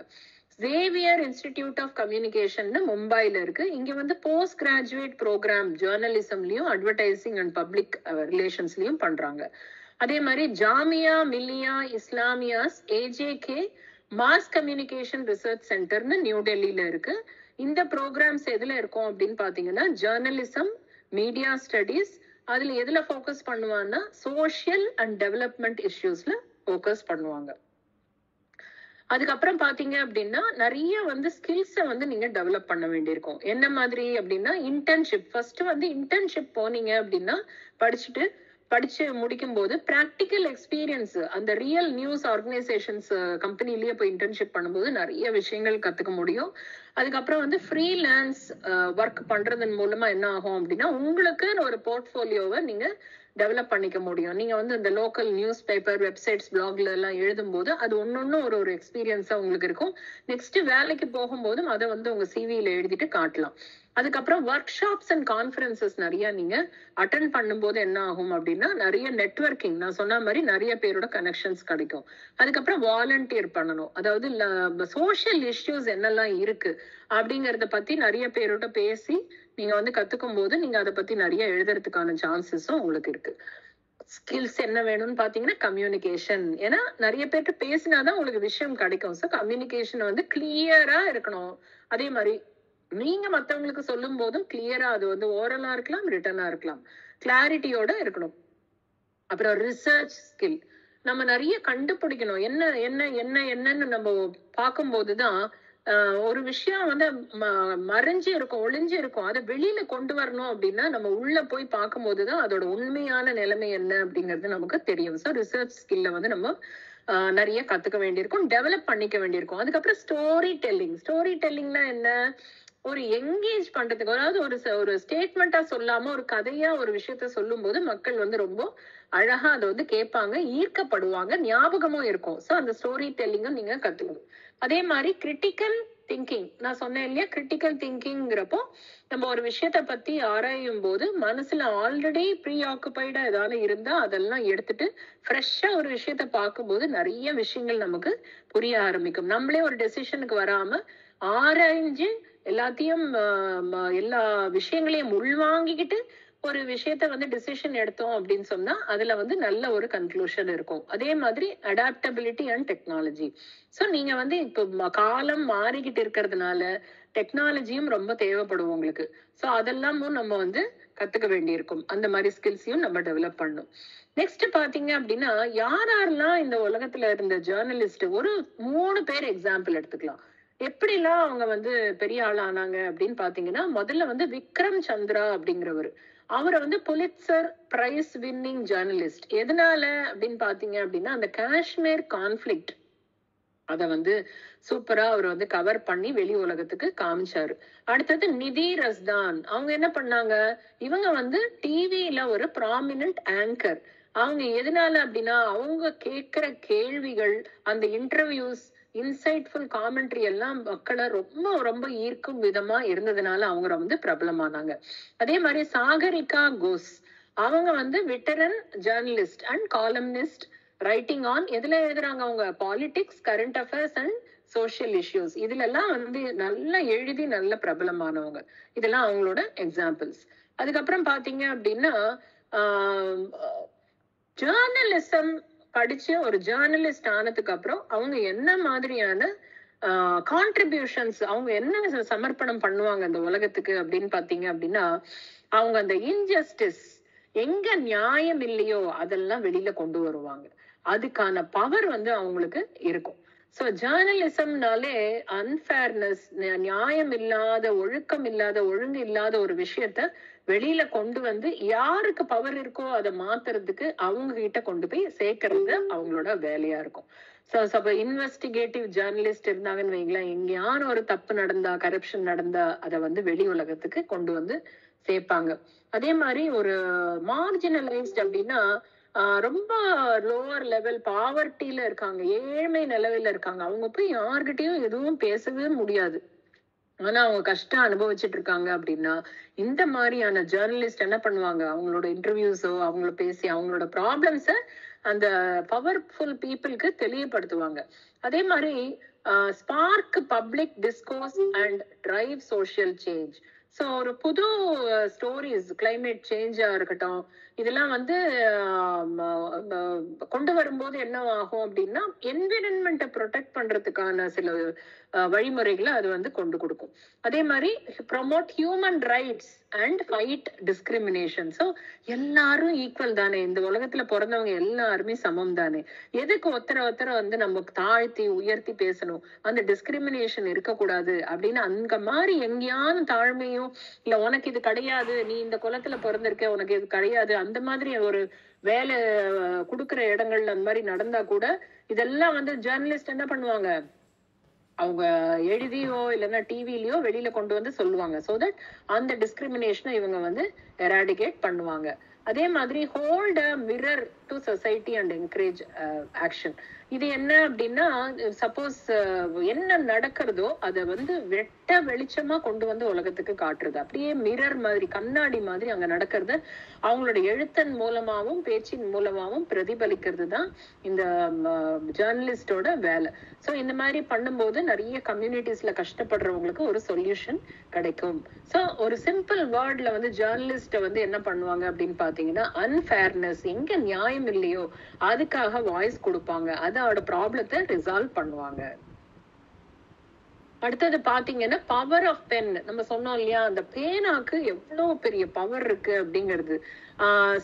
சேவியர் இன்ஸ்டிடியூட் ஆஃப் கம்யூனிகேஷன் மும்பைல இருக்கு. இங்க வந்து போஸ்ட் கிராஜுவேட் ப்ரோக்ராம் ஜேர்னலிசம்லயும் அட்வர்டைசிங் அண்ட் பப்ளிக் ரிலேஷன்ஸ்லயும் பண்றாங்க. அதே மாதிரி Jamia Millia Islamia's AJK mass communication research சென்டர்னு நியூ டெல்லியில இருக்கு. இந்த ப்ரோக்ராம்ஸ் எதுல இருக்கும் அப்படின்னு பாத்தீங்கன்னா, ஜேர்னலிசம், மீடியா ஸ்டடீஸ். அதுல எதுல ஃபோக்கஸ் பண்ணுவாங்கன்னா, சோஷியல் அண்ட் டெவலப்மெண்ட் இஷ்யூஸ்ல ஃபோக்கஸ் பண்ணுவாங்க. அதுக்கப்புறம் பாத்தீங்க அப்படின்னா, நிறைய வந்து ஸ்கில்ஸை வந்து நீங்க டெவலப் பண்ண வேண்டியிருக்கும். என்ன மாதிரி அப்படின்னா, இன்டர்ன்ஷிப். ஃபர்ஸ்ட் வந்து இன்டர்ன்ஷிப் போனீங்க அப்படின்னா, படிச்சு முடிக்கும் போது பிராக்டிக்கல் எக்ஸ்பீரியன்ஸ் அந்த ரியல் நியூஸ் ஆர்கனைசேஷன்ஸ் கம்பெனிலேயே போய் இன்டர்ன்ஷிப் பண்ணும்போது நிறைய விஷயங்கள் கத்துக்க முடியும். அதுக்கப்புறம் வந்து ஃப்ரீலான்ஸ் ஒர்க் பண்றதன் மூலமா என்ன ஆகும் அப்படின்னா, உங்களுக்கு ஒரு போர்ட்ஃபோலியோவை நீங்க டெவலப் பண்ணிக்க முடியும். நீங்க வந்து இந்த லோக்கல் நியூஸ் பேப்பர், வெப்சைட்ஸ், பிளாக்ல எல்லாம் எழுதும்போது அது ஒன்னொன்னு ஒரு எக்ஸ்பீரியன்ஸா உங்களுக்கு இருக்கும். நெக்ஸ்ட் வேலைக்கு போகும்போதும் அதை வந்து உங்க சிவியில எழுதிட்டு காட்டலாம். அதுக்கப்புறம் ஒர்க் ஷாப்ஸ் அண்ட் கான்ஃபரன்சஸ் நிறைய நீங்க அட்டென்ட் பண்ணும்போது என்ன ஆகும் அப்படின்னா, நிறைய நெட்வொர்க்கிங், நான் சொன்ன மாதிரி நிறைய பேரோட கனெக்ஷன்ஸ் கிடைக்கும். அதுக்கப்புறம் வாலண்டியர் பண்ணணும். அதாவது சோஷியல் இஷ்யூஸ் என்னெல்லாம் இருக்கு அப்படிங்கறத பத்தி நிறைய பேரோட பேசி நீங்க வந்து கத்துக்கும் போது நீங்க அதை பத்தி நிறைய எழுதுறதுக்கான சான்சஸும் உங்களுக்கு இருக்கு. ஸ்கில்ஸ் என்ன வேணும்னு பாத்தீங்கன்னா, கம்யூனிகேஷன். ஏன்னா நிறைய பேர்கிட்ட பேசினாதான் உங்களுக்கு விஷயம் கிடைக்கும். ஸோ கம்யூனிகேஷன் வந்து கிளியரா இருக்கணும். அதே மாதிரி நீங்க மத்தவங்களுக்கு சொல்லும் போதும் கிளியரா, அது வந்து ஓரலா இருக்கலாம், ரிட்டனா இருக்கலாம், கிளாரிட்டியோட இருக்கணும். அப்புறம் ரிசர்ச் ஸ்கில். நம்ம நிறைய கண்டுபிடிக்கணும். என்னன்னு நம்ம பார்க்கும்போதுதான் ஒரு விஷயம் வந்து மறைஞ்சு இருக்கும், ஒளிஞ்சு இருக்கும். அதை வெளியில கொண்டு வரணும் அப்படின்னா நம்ம உள்ள போய் பார்க்கும்போதுதான் அதோட உண்மையான நிலைமை என்ன அப்படிங்கிறது நமக்கு தெரியும். ஸோ ரிசர்ச் ஸ்கில்ல வந்து நம்ம நிறைய கத்துக்க வேண்டியிருக்கும், டெவலப் பண்ணிக்க வேண்டியிருக்கும். அதுக்கப்புறம் ஸ்டோரி டெல்லிங்னா என்ன, ஒரு என்கேஜ் பண்றதுக்கு, அதாவது ஒரு ஸ்டேட்மெண்டா சொல்லாம ஒரு கதையா ஒரு விஷயத்த சொல்லும் போது மக்கள் வந்து ரொம்ப அழகா அதை வந்து கேட்பாங்க, ஈர்க்கப்படுவாங்க, ஞாபகமும் இருக்கும். ஸோ அந்த ஸ்டோரி டெல்லிங்கும் நீங்க கத்துக்கணும். அதே மாதிரி கிரிட்டிக்கல் திங்கிங். நான் சொன்னேன் இல்லையா, கிரிட்டிக்கல் திங்கிங்கிறப்போ நம்ம ஒரு விஷயத்த பத்தி ஆராயும் போது மனசுல ஆல்ரெடி ப்ரீ ஆக்குபைடா ஏதாவது இருந்தா அதெல்லாம் எடுத்துட்டு ஃப்ரெஷ்ஷா ஒரு விஷயத்த பார்க்கும்போது நிறைய விஷயங்கள் நமக்கு புரிய ஆரம்பிக்கும். நம்மளே ஒரு டெசிஷனுக்கு வராம ஆராய்ஞ்சு எல்லாத்தையும் எல்லா விஷயங்களையும் உள்வாங்கிக்கிட்டு ஒரு விஷயத்த வந்து டிசிஷன் எடுத்தோம் அப்படின்னு சொன்னா அதுல வந்து நல்ல ஒரு கன்க்ளூஷன் இருக்கும். அதே மாதிரி அடாப்டபிலிட்டி அண்ட் டெக்னாலஜி. ஸோ நீங்க வந்து இப்போ காலம் மாறிக்கிட்டு இருக்கிறதுனால டெக்னாலஜியும் ரொம்ப தேவைப்படும் உங்களுக்கு. ஸோ அதெல்லாமும் நம்ம வந்து கத்துக்க வேண்டியிருக்கும். அந்த மாதிரி ஸ்கில்ஸையும் நம்ம டெவலப் பண்ணணும். நெக்ஸ்ட் பாத்தீங்க அப்படின்னா யாரெல்லாம் இந்த உலகத்துல இருந்த ஜேர்னலிஸ்ட் ஒரு 3 பேர் எக்ஸாம்பிள் எடுத்துக்கலாம். எப்படிலாம் அவங்க வந்து பெரிய ஆள் ஆனாங்க அப்படின்னு பாத்தீங்கன்னா, முதல்ல வந்து விக்ரம் சந்திரா அப்படிங்கிறவர். அவரை வந்து புலிட்சர் பிரைஸ் வின்னிங் ஜேர்னலிஸ்ட். எதனால அப்படின்னு பாத்தீங்க அப்படின்னா, அந்த காஷ்மீர் கான்ஃபிளிக்ட் அத வந்து சூப்பரா அவர் வந்து கவர் பண்ணி வெளி உலகத்துக்கு காமிச்சாரு. அடுத்தது நிதி ரஸ்தான். அவங்க என்ன பண்ணாங்க, இவங்க வந்து டிவில ஒரு ப்ராமினன்ட் ஆங்கர். அவங்க எதனால அப்படின்னா அவங்க கேட்கிற கேள்விகள், அந்த இன்டர்வியூஸ், இன்சைட்ஃபுல் காமெண்ட்ரி எல்லாம் மக்களை ரொம்ப ரொம்ப ஈர்க்கும் விதமா இருந்ததுனால அவங்க வந்து பிரபலமானாங்க. அதே மாதிரி சாகரிகா கோஸ். அவங்க வந்து veteran journalist and columnist, writing on எதுல எழுதுறாங்க அவங்க, politics, current affairs and social issues. இதுல எல்லாம் வந்து நல்லா எழுதி நல்ல பிரபலமானவங்க. இதெல்லாம் அவங்களோட எக்ஸாம்பிள்ஸ். அதுக்கப்புறம் பாத்தீங்க அப்படின்னா ஜேர்னலிசம் படிச்சு ஒரு ஜேர்னலிஸ்ட் ஆனதுக்கு அப்புறம் அவங்க என்ன மாதிரியான கான்ட்ரிபியூஷன்ஸ், அவங்க என்ன சமர்ப்பணம் பண்ணுவாங்க அந்த உலகத்துக்கு அப்படின்னு பாத்தீங்க அப்படின்னா, அவங்க அந்த இன்ஜஸ்டிஸ், எங்க நியாயம் இல்லையோ அதெல்லாம் வெளியில கொண்டு வருவாங்க. அதுக்கான பவர் வந்து அவங்களுக்கு இருக்கும். சோ ஜேர்னலிசம்னாலே அன்ஃபேர்னஸ், நியாயம் இல்லாத, ஒழுக்கம் இல்லாத, ஒழுங்கு இல்லாத ஒரு விஷயத்த வெளியில கொண்டு வந்து யாருக்கு பவர் இருக்கோ அதை மாத்துறதுக்கு அவங்க கிட்ட கொண்டு போய் சேர்க்கறது அவங்களோட வேலையா இருக்கும். இன்வெஸ்டிகேட்டிவ் ஜேர்னலிஸ்ட் இருந்தாங்கன்னு வைங்களேன், எங்கேயான ஒரு தப்பு நடந்தா, கரப்ஷன் நடந்தா அதை வந்து வெளி உலகத்துக்கு கொண்டு வந்து சேர்ப்பாங்க. அதே மாதிரி ஒரு மார்ஜினலைஸ்ட் அப்படின்னா ரொம்ப லோவர் லெவல் பாவர்ட்டியில இருக்காங்க, ஏழ்மை நிலவில இருக்காங்க, அவங்க போய் யார்கிட்டயும் எதுவும் பேசவே முடியாது, ஆனா அவங்க கஷ்டம் அனுபவிச்சுட்டு இருக்காங்க அப்படின்னா இந்த மாதிரியான ஜேர்னலிஸ்ட் என்ன பண்ணுவாங்க, அவங்களோட இன்டர்வியூஸோ அவங்கள பேசி அவங்களோட ப்ராப்ளம்ஸ அந்த பவர்ஃபுல் பீப்புளுக்கு தெளிவுபடுத்துவாங்க. அதே மாதிரி spark public discourse and drive social change. So ஒரு புது ஸ்டோரிஸ், கிளைமேட் சேஞ்சா இருக்கட்டும், இதெல்லாம் வந்து கொண்டு வரும்போது என்ன ஆகும் அப்படின்னா என்விரான்மெண்ட்டை ப்ரொடெக்ட் பண்றதுக்கான சில வழிமுறைகளை அது வந்து கொண்டு கொடுக்கும். அதே மாதிரி promote human rights and fight discrimination. So எல்லாரும் ஈக்குவல் தானே, இந்த உலகத்துல பிறந்தவங்க எல்லாருமே சமம் தானே, எதுக்கு ஒருத்தர வந்து நம்ம தாழ்த்தி உயர்த்தி பேசணும், அந்த டிஸ்கிரிமினேஷன் இருக்கக்கூடாது அப்படின்னு அந்த மாதிரி எங்கேயாவது தாழ்மையும் இல்ல உனக்கு இது கிடையாது, நீ இந்த குலத்துல பிறந்திருக்க உனக்கு இது கிடையாது, அந்த மாதிரி ஒரு வேலை கொடுக்குற இடங்கள்ல அந்த மாதிரி நடந்தா கூட இதெல்லாம் வந்து ஜேர்னலிஸ்ட் என்ன பண்ணுவாங்க, அவங்க எழுதியோ இல்லைன்னா டிவிலயோ வெளியில கொண்டு வந்து சொல்லுவாங்க. சோ தட் அந்த டிஸ்கிரிமினேஷனை இவங்க வந்து எராடிகேட் பண்ணுவாங்க. அதே மாதிரி hold a mirror to society and encourage action. இது என்ன அப்படின்னா, சப்போஸ் என்ன நடக்கிறதோ அதை வந்து வெட்ட வெளிச்சமா கொண்டு வந்து உலகத்துக்கு காட்டுறது, அப்படியே மிரர் மாதிரி, கண்ணாடி மாதிரி அங்க நடக்கிறத அவங்களோட எழுத்தன் மூலமாவும் பேச்சின் மூலமாவும் பிரதிபலிக்கிறது தான் இந்த ஜேர்னலிஸ்டோட வேலை. ஸோ இந்த மாதிரி பண்ணும்போது நிறைய கம்யூனிட்டிஸ்ல கஷ்டப்படுறவங்களுக்கு ஒரு சொல்யூஷன் கிடைக்கும். ஸோ ஒரு சிம்பிள் வேர்ட்ல வந்து ஜேர்னலிஸ்ட வந்து என்ன பண்ணுவாங்க அப்படின்னு பாத்தீங்கன்னா, அன்ஃபேர்னஸ், எங்க நியாயம் இல்லையோ அதுக்காக வாய்ஸ் கொடுப்பாங்க, அதோட ப்ராப்ளத்தை ரிசால்வ் பண்ணுவாங்க. அடுத்தது பாத்தீங்கன்னா பவர் ஆஃப் பென். நம்ம சொன்னோம் இல்லையா, அந்த பேனாக்கு எவ்வளவு பெரிய பவர் இருக்கு அப்படிங்கிறது.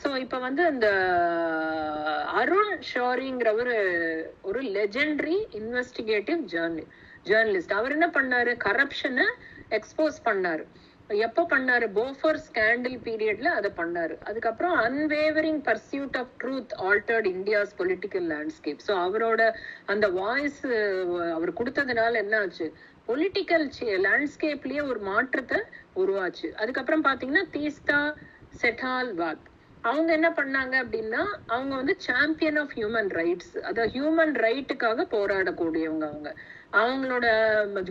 சோ இப்ப வந்து அந்த அருண் ஷோரிங்கிறவர் ஒரு லெஜெண்டரி இன்வெஸ்டிகேட்டிவ் ஜேர்னலிஸ்ட். அவர் என்ன பண்ணாரு, கரப்ஷனை எக்ஸ்போஸ் பண்ணாரு. எப்ப பண்ணாரு, போஃபர் ஸ்கேண்டல் பீரியட்ல அதை பண்ணாரு. அதுக்கப்புறம் unwavering pursuit of truth altered India's political landscape. So அவரோட அந்த வாய்ஸ் அவர் கொடுத்ததுனால என்ன ஆச்சு, பொலிட்டிக்கல் லேண்ட்ஸ்கேப்லயே ஒரு மாற்றத்தை உருவாச்சு. அதுக்கப்புறம் பாத்தீங்கன்னா தீஸ்தா செட்டால்வாத், அவங்க என்ன பண்ணாங்க அப்படின்னா, அவங்க வந்து சாம்பியன் ஆஃப் ஹியூமன் ரைட்ஸ், அதாவது ஹியூமன் ரைட்டுக்காக போராடக்கூடியவங்க அவங்க. அவங்களோட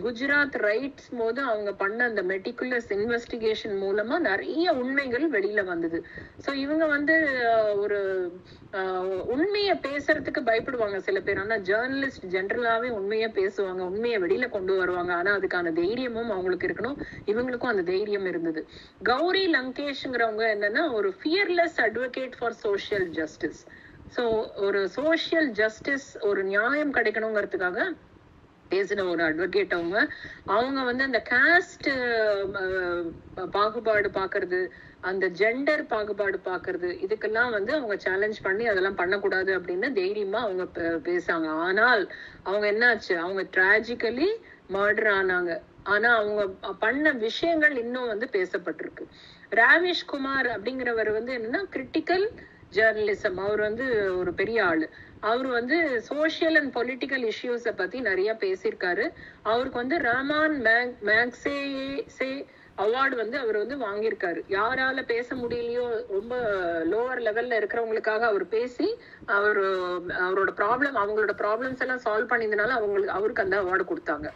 குஜராத் ரைட்ஸ் போது அவங்க பண்ண அந்த மெட்டிகுலஸ் இன்வெஸ்டிகேஷன் மூலமா நிறைய உண்மைகள் வெளியில வந்தது. ஸோ இவங்க வந்து ஒரு உண்மையை பேசுறதுக்கு பயப்படுவாங்க சில பேர். ஆனா ஜேர்னலிஸ்ட் ஜென்ரலாவே உண்மையா பேசுவாங்க, உண்மையை வெளியில கொண்டு வருவாங்க. ஆனா அதுக்கான தைரியமும் அவங்களுக்கு இருக்கணும். இவங்களுக்கும் அந்த தைரியம் இருந்தது. கௌரி லங்கேஷ்ங்கிறவங்க என்னன்னா ஒரு fearless advocate for social justice. So ஒரு சோஷியல் ஜஸ்டிஸ், ஒரு நியாயம் கிடைக்கணுங்கிறதுக்காக பேசின ஒரு அட்வொகேட். அவங்க வந்து அந்த காஸ்ட் பாகுபாடு பாக்குறது, அந்த ஜெண்டர் பாகுபாடு பாக்குறது, இதுக்கெல்லாம் வந்து அவங்க சேலஞ்ச் பண்ணி அதெல்லாம் பண்ணக்கூடாது அப்படின்னு தைரியமா அவங்க பேசாங்க. ஆனால் அவங்க என்னாச்சு, அவங்க டிராஜிக்கலி மர்டர் ஆனாங்க. ஆனா அவங்க பண்ண விஷயங்கள் இன்னும் வந்து பேசப்பட்டிருக்கு. ராவிஷ் குமார் அப்படிங்கிறவர் வந்து என்னன்னா கிரிட்டிக்கல் ஜேர்னலிசம், அவர் வந்து ஒரு பெரிய ஆளு. அவர் வந்து சோசியல் அண்ட் பொலிட்டிக்கல் இஷ்யூஸை பத்தி நிறைய பேசியிருக்காரு. அவருக்கு வந்து ராமான் மேக்சே அவார்டு வந்து அவர் வந்து வாங்கியிருக்காரு. யாரால பேச முடியலையோ, ரொம்ப லோவர் லெவல்ல இருக்கிறவங்களுக்காக அவர் பேசி அவரோட அவங்களோட ப்ராப்ளம்ஸ் எல்லாம் சால்வ் பண்ணியதுனால அவருக்கு அந்த அவார்டு கொடுத்தாங்க.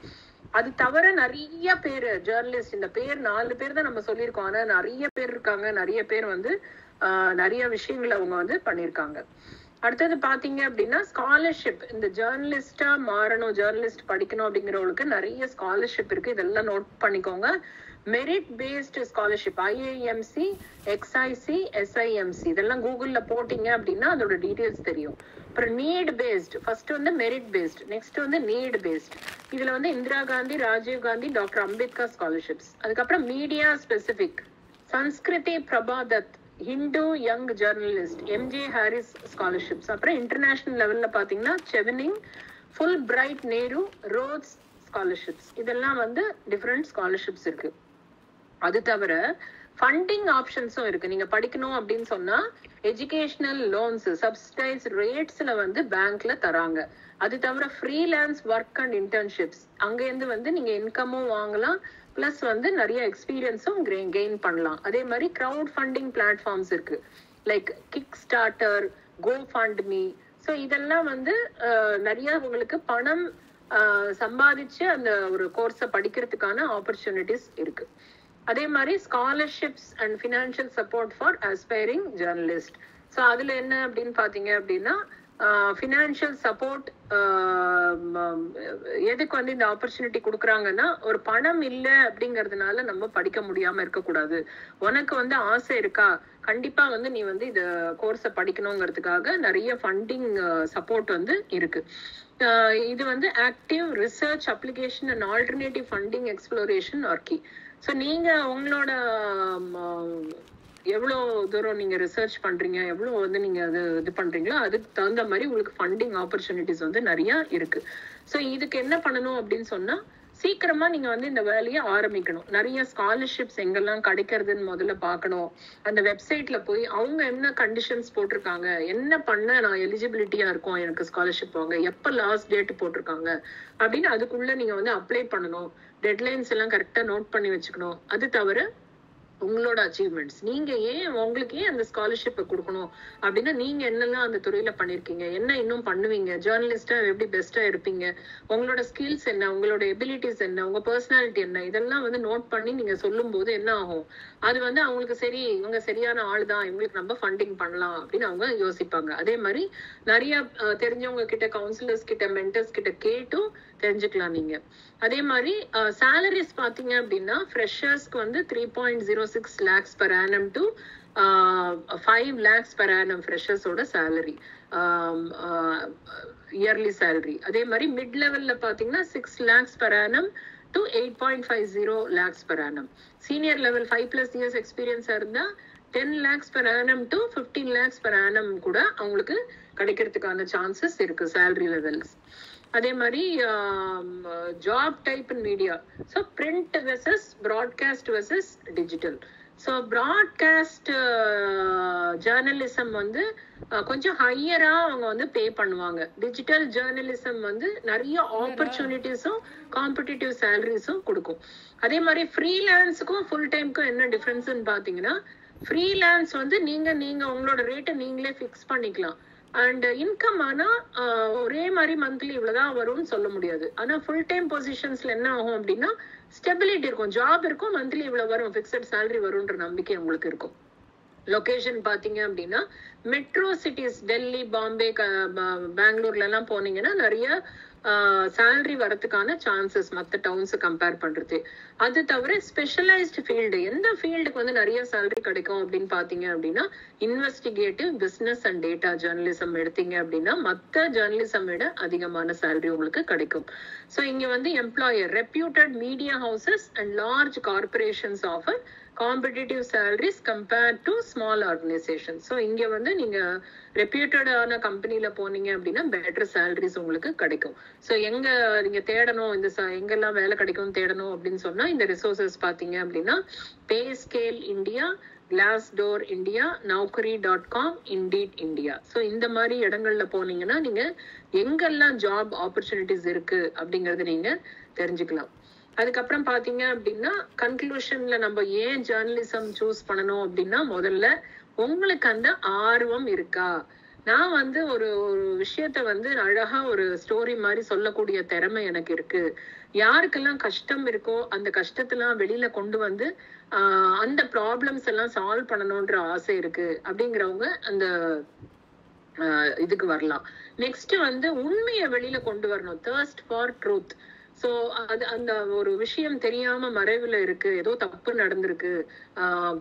அது தவிர நிறைய பேர் ஜேர்னலிஸ்ட், இந்த பேர் 4 பேர் தான் நம்ம சொல்லியிருக்கோம். ஆனா நிறைய பேர் இருக்காங்க. நிறைய பேர் வந்து நிறைய விஷயங்களை அவங்க வந்து பண்ணியிருக்காங்க. அடுத்தது பாத்தீங்க அப்படின்னா ஸ்காலர்ஷிப். இந்த ஜேர்னலிஸ்டா மாறணும், ஜேர்னலிஸ்ட் படிக்கணும் அப்படிங்கிறவங்களுக்கு நிறைய ஸ்காலர்ஷிப் இருக்கு. இதெல்லாம் நோட் பண்ணிக்கோங்க. Merit based scholarship, IIMC, XIC, SIMC, இதெல்லாம் கூகுள்ல போட்டீங்க அப்படின்னா அதோட டீடைல்ஸ் தெரியும். அப்புறம் நீட் பேஸ்ட், ஃபர்ஸ்ட் வந்து மெரிட் பேஸ்ட், நெக்ஸ்ட் வந்து நீட் பேஸ்ட். இதுல வந்து இந்திரா காந்தி, ராஜீவ் காந்தி, டாக்டர் அம்பேத்கர் ஸ்காலர்ஷிப்ஸ். அதுக்கப்புறம் media specific, Sanskriti Prabhadutt, Hindu young journalist, MJ Harris scholarships. அப்புறம் இன்டர்நேஷனல் லெவல்ல பாத்தீங்கன்னா Chevening, Fulbright Nehru, Rhodes scholarships. இதெல்லாம் வந்து டிஃப்ரெண்ட் ஸ்காலர்ஷிப்ஸ் இருக்கு. அது தவிர ஃபண்டிங் ஆப்ஷன்ஸும் இருக்கு. நீங்க படிக்கணும் அப்படின்னு சொன்னா எஜுகேஷனல் லோன்ஸ் சப்சிடைஸ் ரேட்ஸ்ல வந்து பேங்க்ல தராங்க. அது தவிர ஃப்ரீலான்ஸ் ஒர்க் அண்ட் இன்டர்ன்ஷிப்ஸ், அங்கேருந்து வந்து நீங்க இன்கமும் வாங்கலாம், பிளஸ் வந்து நிறைய எக்ஸ்பீரியன்ஸும் கெயின் பண்ணலாம். அதே மாதிரி கிரவுட் ஃபண்டிங் பிளாட்ஃபார்ம்ஸ் இருக்கு, லைக் கிக் ஸ்டார்டர், கோ ஃபண்ட் மீ. ஸோ இதெல்லாம் வந்து நிறைய உங்களுக்கு பணம் சம்பாதிச்சு அந்த ஒரு கோர்ஸை படிக்கிறதுக்கான ஆப்பர்ச்சுனிட்டிஸ் இருக்கு. அதே மாதிரி scholarships and financial support for aspiring journalist. So அதுல என்ன அப்படின்னு பாத்தீங்க அப்படின்னா ஃபினான்ஷியல் சப்போர்ட் எதுக்கு வந்து இந்த ஆப்பர்ச்சுனிட்டி கொடுக்குறாங்கன்னா, ஒரு பணம் இல்லை அப்படிங்கிறதுனால நம்ம படிக்க முடியாம இருக்கக்கூடாது. உனக்கு வந்து ஆசை இருக்கா, கண்டிப்பா வந்து நீ வந்து இந்த கோர்ஸை படிக்கணுங்கிறதுக்காக நிறைய ஃபண்டிங் சப்போர்ட் வந்து இருக்கு. இது வந்து active research application and alternative funding exploration are key. So நீங்க உங்களோட எவ்வளோ தூரம் நீங்க ரிசர்ச் பண்றீங்க, எவ்வளோ வந்து நீங்க அது இது பண்றீங்களோ அதுக்கு தகுந்த மாதிரி உங்களுக்கு ஃபண்டிங் ஆப்பர்ச்சுனிட்டிஸ் வந்து நிறைய இருக்கு. ஸோ இதுக்கு என்ன பண்ணணும் அப்படின்னு சொன்னா, சீக்கிரமா நீங்க வந்து இந்த வேலையை ஆரம்பிக்கணும். நிறைய ஸ்காலர்ஷிப்ஸ் எங்கெல்லாம் கிடைக்கிறதுன்னு முதல்ல பார்க்கணும். அந்த வெப்சைட்ல போய் அவங்க என்ன கண்டிஷன்ஸ் போட்டிருக்காங்க, என்ன பண்ண நான் எலிஜிபிலிட்டியா இருக்கும் எனக்கு ஸ்காலர்ஷிப் வாங்க, எப்ப லாஸ்ட் டேட் போட்டிருக்காங்க அப்படின்னு அதுக்குள்ள நீங்க வந்து அப்ளை பண்ணணும். டெட்லைன்ஸ் எல்லாம் கரெக்டா நோட் பண்ணி வச்சுக்கணும். அது தவிர உங்களோட அச்சீவ்மெண்ட்ஸ், நீங்க உங்களுக்கு ஏன் அந்த ஸ்காலர்ஷிப்பை கொடுக்கணும் அப்படின்னா, நீங்க என்னெல்லாம் அந்த துறையில பண்ணிருக்கீங்க, என்ன இன்னும் பண்ணுவீங்க, ஜேர்னலிஸ்டா எப்படி பெஸ்டா இருப்பீங்க, உங்களோட ஸ்கில்ஸ் என்ன, உங்களோட எபிலிட்டிஸ் என்ன, உங்க பர்சனாலிட்டி என்ன, இதெல்லாம் வந்து நோட் பண்ணி நீங்க சொல்லும் போது என்ன ஆகும், அது வந்து அவங்களுக்கு சரி இவங்க சரியான ஆள் தான், இவங்களுக்கு நம்ம ஃபண்டிங் பண்ணலாம் அப்படின்னு அவங்க யோசிப்பாங்க. அதே மாதிரி நிறைய தெரிஞ்சவங்க கிட்ட, கவுன்சிலர்ஸ் கிட்ட, மென்டர்ஸ் கிட்ட கேட்டும் தெரிஞ்சுக்கலாம் நீங்க. அதே மாதிரி சேலரிஸ் பாத்தீங்க அப்படின்னா, ஃப்ரெஷர்ஸ்க்கு வந்து 3.06 lakhs per annum to 5 lakhs per annum ஃப்ரெஷர்ஸோட சேலரி, இயர்லி சேலரி. அதே மாதிரி மிட் லெவல்ல பாத்தீங்கன்னா 6 lakhs per annum to 8.50 lakhs per annum. Senior level 5+ years experience இருந்தா 10 lakhs per annum to 15 lakhs per annum கூட அவங்களுக்கு கிடைக்கிறதுக்கான சான்சஸ் இருக்கு சேலரி லெவல்ஸ். அதே மாதிரி job type in media, so print versus broadcast versus digital. So broadcast journalism வந்து கொஞ்சம் ஹையரா அவங்க வந்து பே பண்ணுவாங்க. டிஜிட்டல் ஜேர்னலிசம் வந்து நிறைய ஆப்பர்ச்சுனிட்டிஸும் காம்படிட்டிவ் சேலரிஸும் கொடுக்கும். அதே மாதிரி ஃப்ரீலான்ஸுக்கும் ஃபுல் டைமுக்கும் என்ன டிஃபரன்ஸ்ன்னு பாத்தீங்கன்னா, ஃப்ரீலான்ஸ் வந்து நீங்க உங்களோட ரேட்டை நீங்களே ஃபிக்ஸ் பண்ணிக்கலாம். அண்ட் இன்கம் ஆனா ஒரே மாதிரி மந்த்லி இவ்வளவுதான் வரும்னு சொல்ல முடியாது. ஆனா ஃபுல் டைம் பொசிஷன்ஸ்ல என்ன ஆகும் அப்படின்னா ஸ்டெபிலிட்டி இருக்கும், ஜாப் இருக்கும், மந்த்லி இவ்வளவு வரும், ஃபிக்ஸட் சேலரி வரும்ன்ற நம்பிக்கை உங்களுக்கு இருக்கும். லொகேஷன் பாத்தீங்க அப்படின்னா மெட்ரோ சிட்டிஸ் டெல்லி, பாம்பே, பெங்களூர்ல எல்லாம் போனீங்கன்னா நிறைய சேலரி வரதுக்கான சான்சஸ் மற்ற டவுன்ஸ் கம்பேர் பண்றது. அது தவிர ஸ்பெஷலைஸ்டு ஃபீல்டு, எந்த ஃபீல்டுக்கு வந்து நிறைய சேலரி கிடைக்கும் அப்படின்னு பாத்தீங்க அப்படின்னா investigative, business and data journalism எடுத்தீங்க அப்படின்னா மற்ற ஜேர்னலிசம் விட அதிகமான சேலரி உங்களுக்கு கிடைக்கும். ஸோ இங்க வந்து employer, reputed media houses and large corporations offer competitive salaries compared to small organisation. So இங்க வந்து நீங்க ரெப்யூட்டடான கம்பெனில போனீங்க அப்படின்னா பெட்டர் சேலரிஸ் உங்களுக்கு கிடைக்கும். ஸோ எங்க நீங்க தேடணும், இந்த எங்கெல்லாம் வேலை கிடைக்கும் தேடணும் அப்படின்னு சொன்னா இந்த ரிசோர்சஸ் பாத்தீங்க அப்படின்னா pay scale India, Glassdoor India, Naukri.com, Indeed India. So இந்த மாதிரி இடங்கள்ல போனீங்கன்னா நீங்க எங்கெல்லாம் ஜாப் ஆப்பர்ச்சுனிட்டிஸ் இருக்கு அப்படிங்கறது நீங்க தெரிஞ்சுக்கலாம். அதுக்கப்புறம் பாத்தீங்க அப்படின்னா கன்க்ளூஷன்ல நம்ம ஏன் ஜேர்னலிசம் சூஸ் பண்ணணும் அப்படின்னா முதல்ல உங்களுக்கு அந்த ஆர்வம் இருக்கா. நான் வந்து ஒரு விஷயத்த வந்து அழகா ஒரு ஸ்டோரி மாதிரி சொல்லக்கூடிய திறமை எனக்கு இருக்கு. யாருக்கெல்லாம் கஷ்டம் இருக்கோ அந்த கஷ்டத்தெல்லாம் வெளியில கொண்டு வந்து அந்த ப்ராப்ளம்ஸ் எல்லாம் சால்வ் பண்ணணும்ன்ற ஆசை இருக்கு அப்படிங்கிறவங்க அந்த இதுக்கு வரலாம். நெக்ஸ்ட் வந்து உண்மையை வெளியில கொண்டு வரணும், thirst for truth. சோ அது அந்த ஒரு விஷயம் தெரியாம மறைவுல இருக்கு, ஏதோ தப்பு நடந்திருக்கு,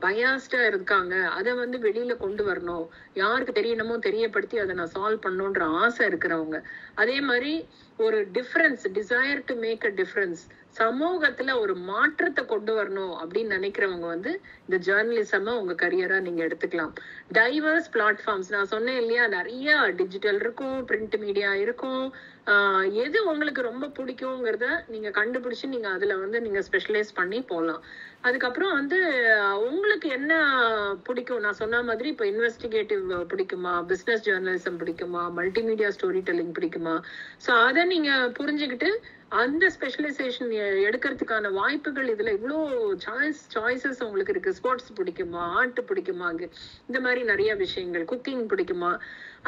பயாஸ்டா இருக்காங்க, அதை வந்து வெளியில கொண்டு வரணும், யாருக்கு தெரியணுமோ தெரியப்படுத்தி அதை நான் சால்வ் பண்ணணுன்ற ஆசை இருக்கிறவங்க. அதே மாதிரி ஒரு difference, desire to make a difference, சமூகத்துல ஒரு மாற்றத்தை கொண்டு வரணும் அப்படின்னு நினைக்கிறவங்க வந்து இந்த ஜேர்னலிசம் உங்க கரியரா நீங்க எடுத்துக்கலாம். டைவர்ஸ் பிளாட்ஃபார்ம்ஸ், நான் சொன்னேன் இல்லையா, நிறைய டிஜிட்டல் இருக்கும், பிரிண்ட் மீடியா இருக்கும். எது உங்களுக்கு ரொம்ப பிடிக்குங்கிறத நீங்க கண்டுபிடிச்சு நீங்க அதுல வந்து நீங்க ஸ்பெஷலைஸ் பண்ணி போகலாம். அதுக்கப்புறம் வந்து உங்களுக்கு என்ன பிடிக்கும், நான் சொன்ன மாதிரி இப்போ இன்வெஸ்டிகேட்டிவ் பிடிக்குமா, பிசினஸ் ஜேர்னலிசம் பிடிக்குமா, மல்டிமீடியா ஸ்டோரி டெல்லிங் பிடிக்குமா, ஸோ அதை நீங்க புரிஞ்சுக்கிட்டு அந்த ஸ்பெஷலைசேஷன் எடுக்கிறதுக்கான வாய்ப்புகள் இதுல இவ்வளோ சாய்ஸஸ் உங்களுக்கு இருக்கு. ஸ்போர்ட்ஸ் பிடிக்குமா, ஆர்ட் பிடிக்குமா, இந்த மாதிரி நிறைய விஷயங்கள், குக்கிங் பிடிக்குமா,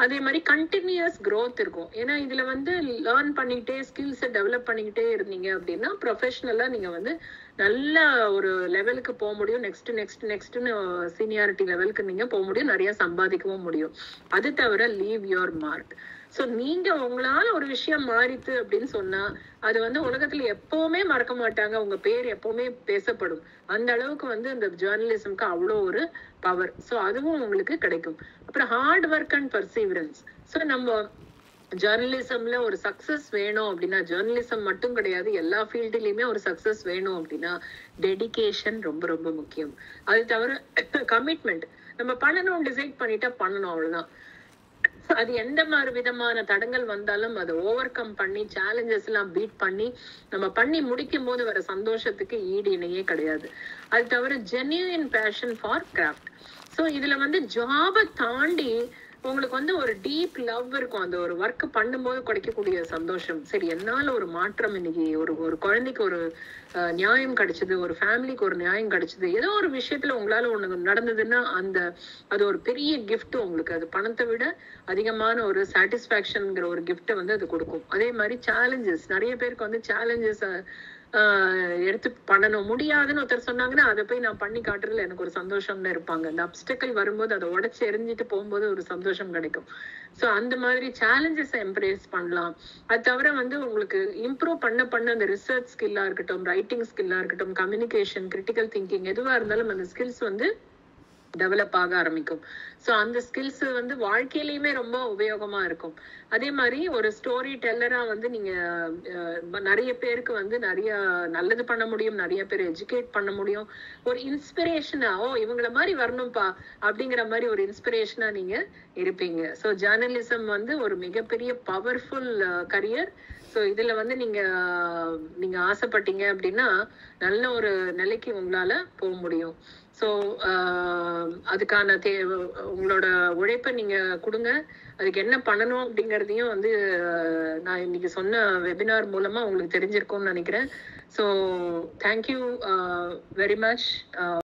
அதே மாதிரி கண்டினியூஸ் growth இருக்கும். ஏன்னா இதுல வந்து லேர்ன் பண்ணிக்கிட்டே ஸ்கில்ஸை டெவலப் பண்ணிக்கிட்டே இருந்தீங்க அப்படின்னா ப்ரொஃபஷனலா நீங்க வந்து நல்ல ஒரு லெவலுக்கு போக முடியும். நெக்ஸ்ட்னு சீனியாரிட்டி லெவலுக்கு நீங்க போக முடியும், நிறைய சம்பாதிக்கவும் முடியும். அது தவிர லீவ் யுவர் மார்க். சோ நீங்க உங்களால ஒரு விஷயம் மாறித்து அப்படின்னு சொன்னா அது வந்து உலகத்துல எப்பவுமே மறக்க மாட்டாங்க, உங்க பேர் எப்பவுமே பேசப்படும். அந்த அளவுக்கு வந்து இந்த ஜேர்னலிசம்க்கு அவ்வளோ ஒரு பவர். சோ அதுவும் உங்களுக்கு கிடைக்கும். அப்புறம் hard work and perseverance. So நம்ம ஜேர்னலிசம்ல ஒரு சக்சஸ் வேணும் அப்படின்னா, ஜேர்னலிசம் மட்டும் கிடையாது, எல்லா ஃபீல்டுலயுமே ஒரு சக்சஸ் வேணும் அப்படின்னா டெடிகேஷன் ரொம்ப ரொம்ப முக்கியம். அது தவிர கமிட்மெண்ட், நம்ம பண்ணணும் டிசைட் பண்ணிட்டா பண்ணணும், அவ்வளவுதான். அது எந்த மாதிரி விதமான தடங்கள் வந்தாலும் அதை ஓவர் கம் பண்ணி சேலஞ்சஸ் எல்லாம் பீட் பண்ணி நம்ம பண்ணி முடிக்கும் போது வர சந்தோஷத்துக்கு ஈடு இணையே கிடையாது. அது தவிர genuine passion for craft. So இதுல வந்து ஜாபை தாண்டி உங்களுக்கு வந்து ஒரு டீப் லவ் இருக்கும், அந்த ஒரு ஒர்க் பண்ணும்போது கிடைக்கக்கூடிய சந்தோஷம். சரி, என்னால ஒரு மாற்றம், இன்னைக்கு ஒரு குழந்தைக்கு ஒரு நியாயம் கிடைச்சது, ஒரு ஃபேமிலிக்கு ஒரு நியாயம் கிடைச்சது, ஏதோ ஒரு விஷயத்துல உங்களால ஒண்ணு நடந்ததுன்னா அது ஒரு பெரிய கிஃப்ட் உங்களுக்கு. அது பணத்தை விட அதிகமான ஒரு சாட்டிஸ்பாக்சன்ங்கிற ஒரு கிஃப்டை வந்து அது கொடுக்கும். அதே மாதிரி சேலஞ்சஸ், நிறைய பேருக்கு வந்து சேலஞ்சஸ் எடுத்து பண்ணணும் முடியாதுன்னு ஒருத்தர் சொன்னாங்கன்னா அதை போய் நான் பண்ணி காட்டுறதுல எனக்கு ஒரு சந்தோஷம்னு இருப்பாங்க. அந்த அப்டக்கிள் வரும்போது அதை உடச்சு எரிஞ்சிட்டு போகும்போது ஒரு சந்தோஷம் கிடைக்கும். ஸோ அந்த மாதிரி சேலஞ்சஸ் எம்ப்ரேஸ் பண்ணலாம். அது தவிர வந்து உங்களுக்கு இம்ப்ரூவ் பண்ண அந்த ரிசர்ச் ஸ்கில்லா இருக்கட்டும், ரைட்டிங் ஸ்கில்லா இருக்கட்டும், கம்யூனிகேஷன், கிரிட்டிக்கல் திங்கிங், எதுவா இருந்தாலும் அந்த ஸ்கில்ஸ் வந்து டெவலப் ஆக ஆரம்பிக்கும். ஸோ அந்த ஸ்கில்ஸ் வந்து வாழ்க்கையிலயுமே ரொம்ப உபயோகமா இருக்கும். அதே மாதிரி ஒரு ஸ்டோரி டெல்லரா வந்து நீங்க நிறைய பேருக்கு வந்து நிறைய நல்லது பண்ண முடியும், நிறைய பேர் எஜுகேட் பண்ண முடியும். ஒரு இன்ஸ்பிரேஷனா, இவங்கள மாதிரி வரணும்ப்பா அப்படிங்கிற மாதிரி ஒரு இன்ஸ்பிரேஷனா நீங்க இருப்பீங்க. ஸோ ஜேர்னலிசம் வந்து ஒரு மிகப்பெரிய பவர்ஃபுல் கரியர். ஸோ இதுல வந்து நீங்க ஆசைப்பட்டீங்க அப்படின்னா நல்ல ஒரு நிலைக்கு உங்களால போக முடியும். ஸோ அதுக்கான உங்களோட உழைப்பை நீங்க கொடுங்க. அதுக்கு என்ன பண்ணணும் அப்படிங்கிறதையும் வந்து நான் இன்னைக்கு சொன்ன வெபினார் மூலமா உங்களுக்கு தெரிஞ்சிருக்கும்னு நினைக்கிறேன். So thank you very much.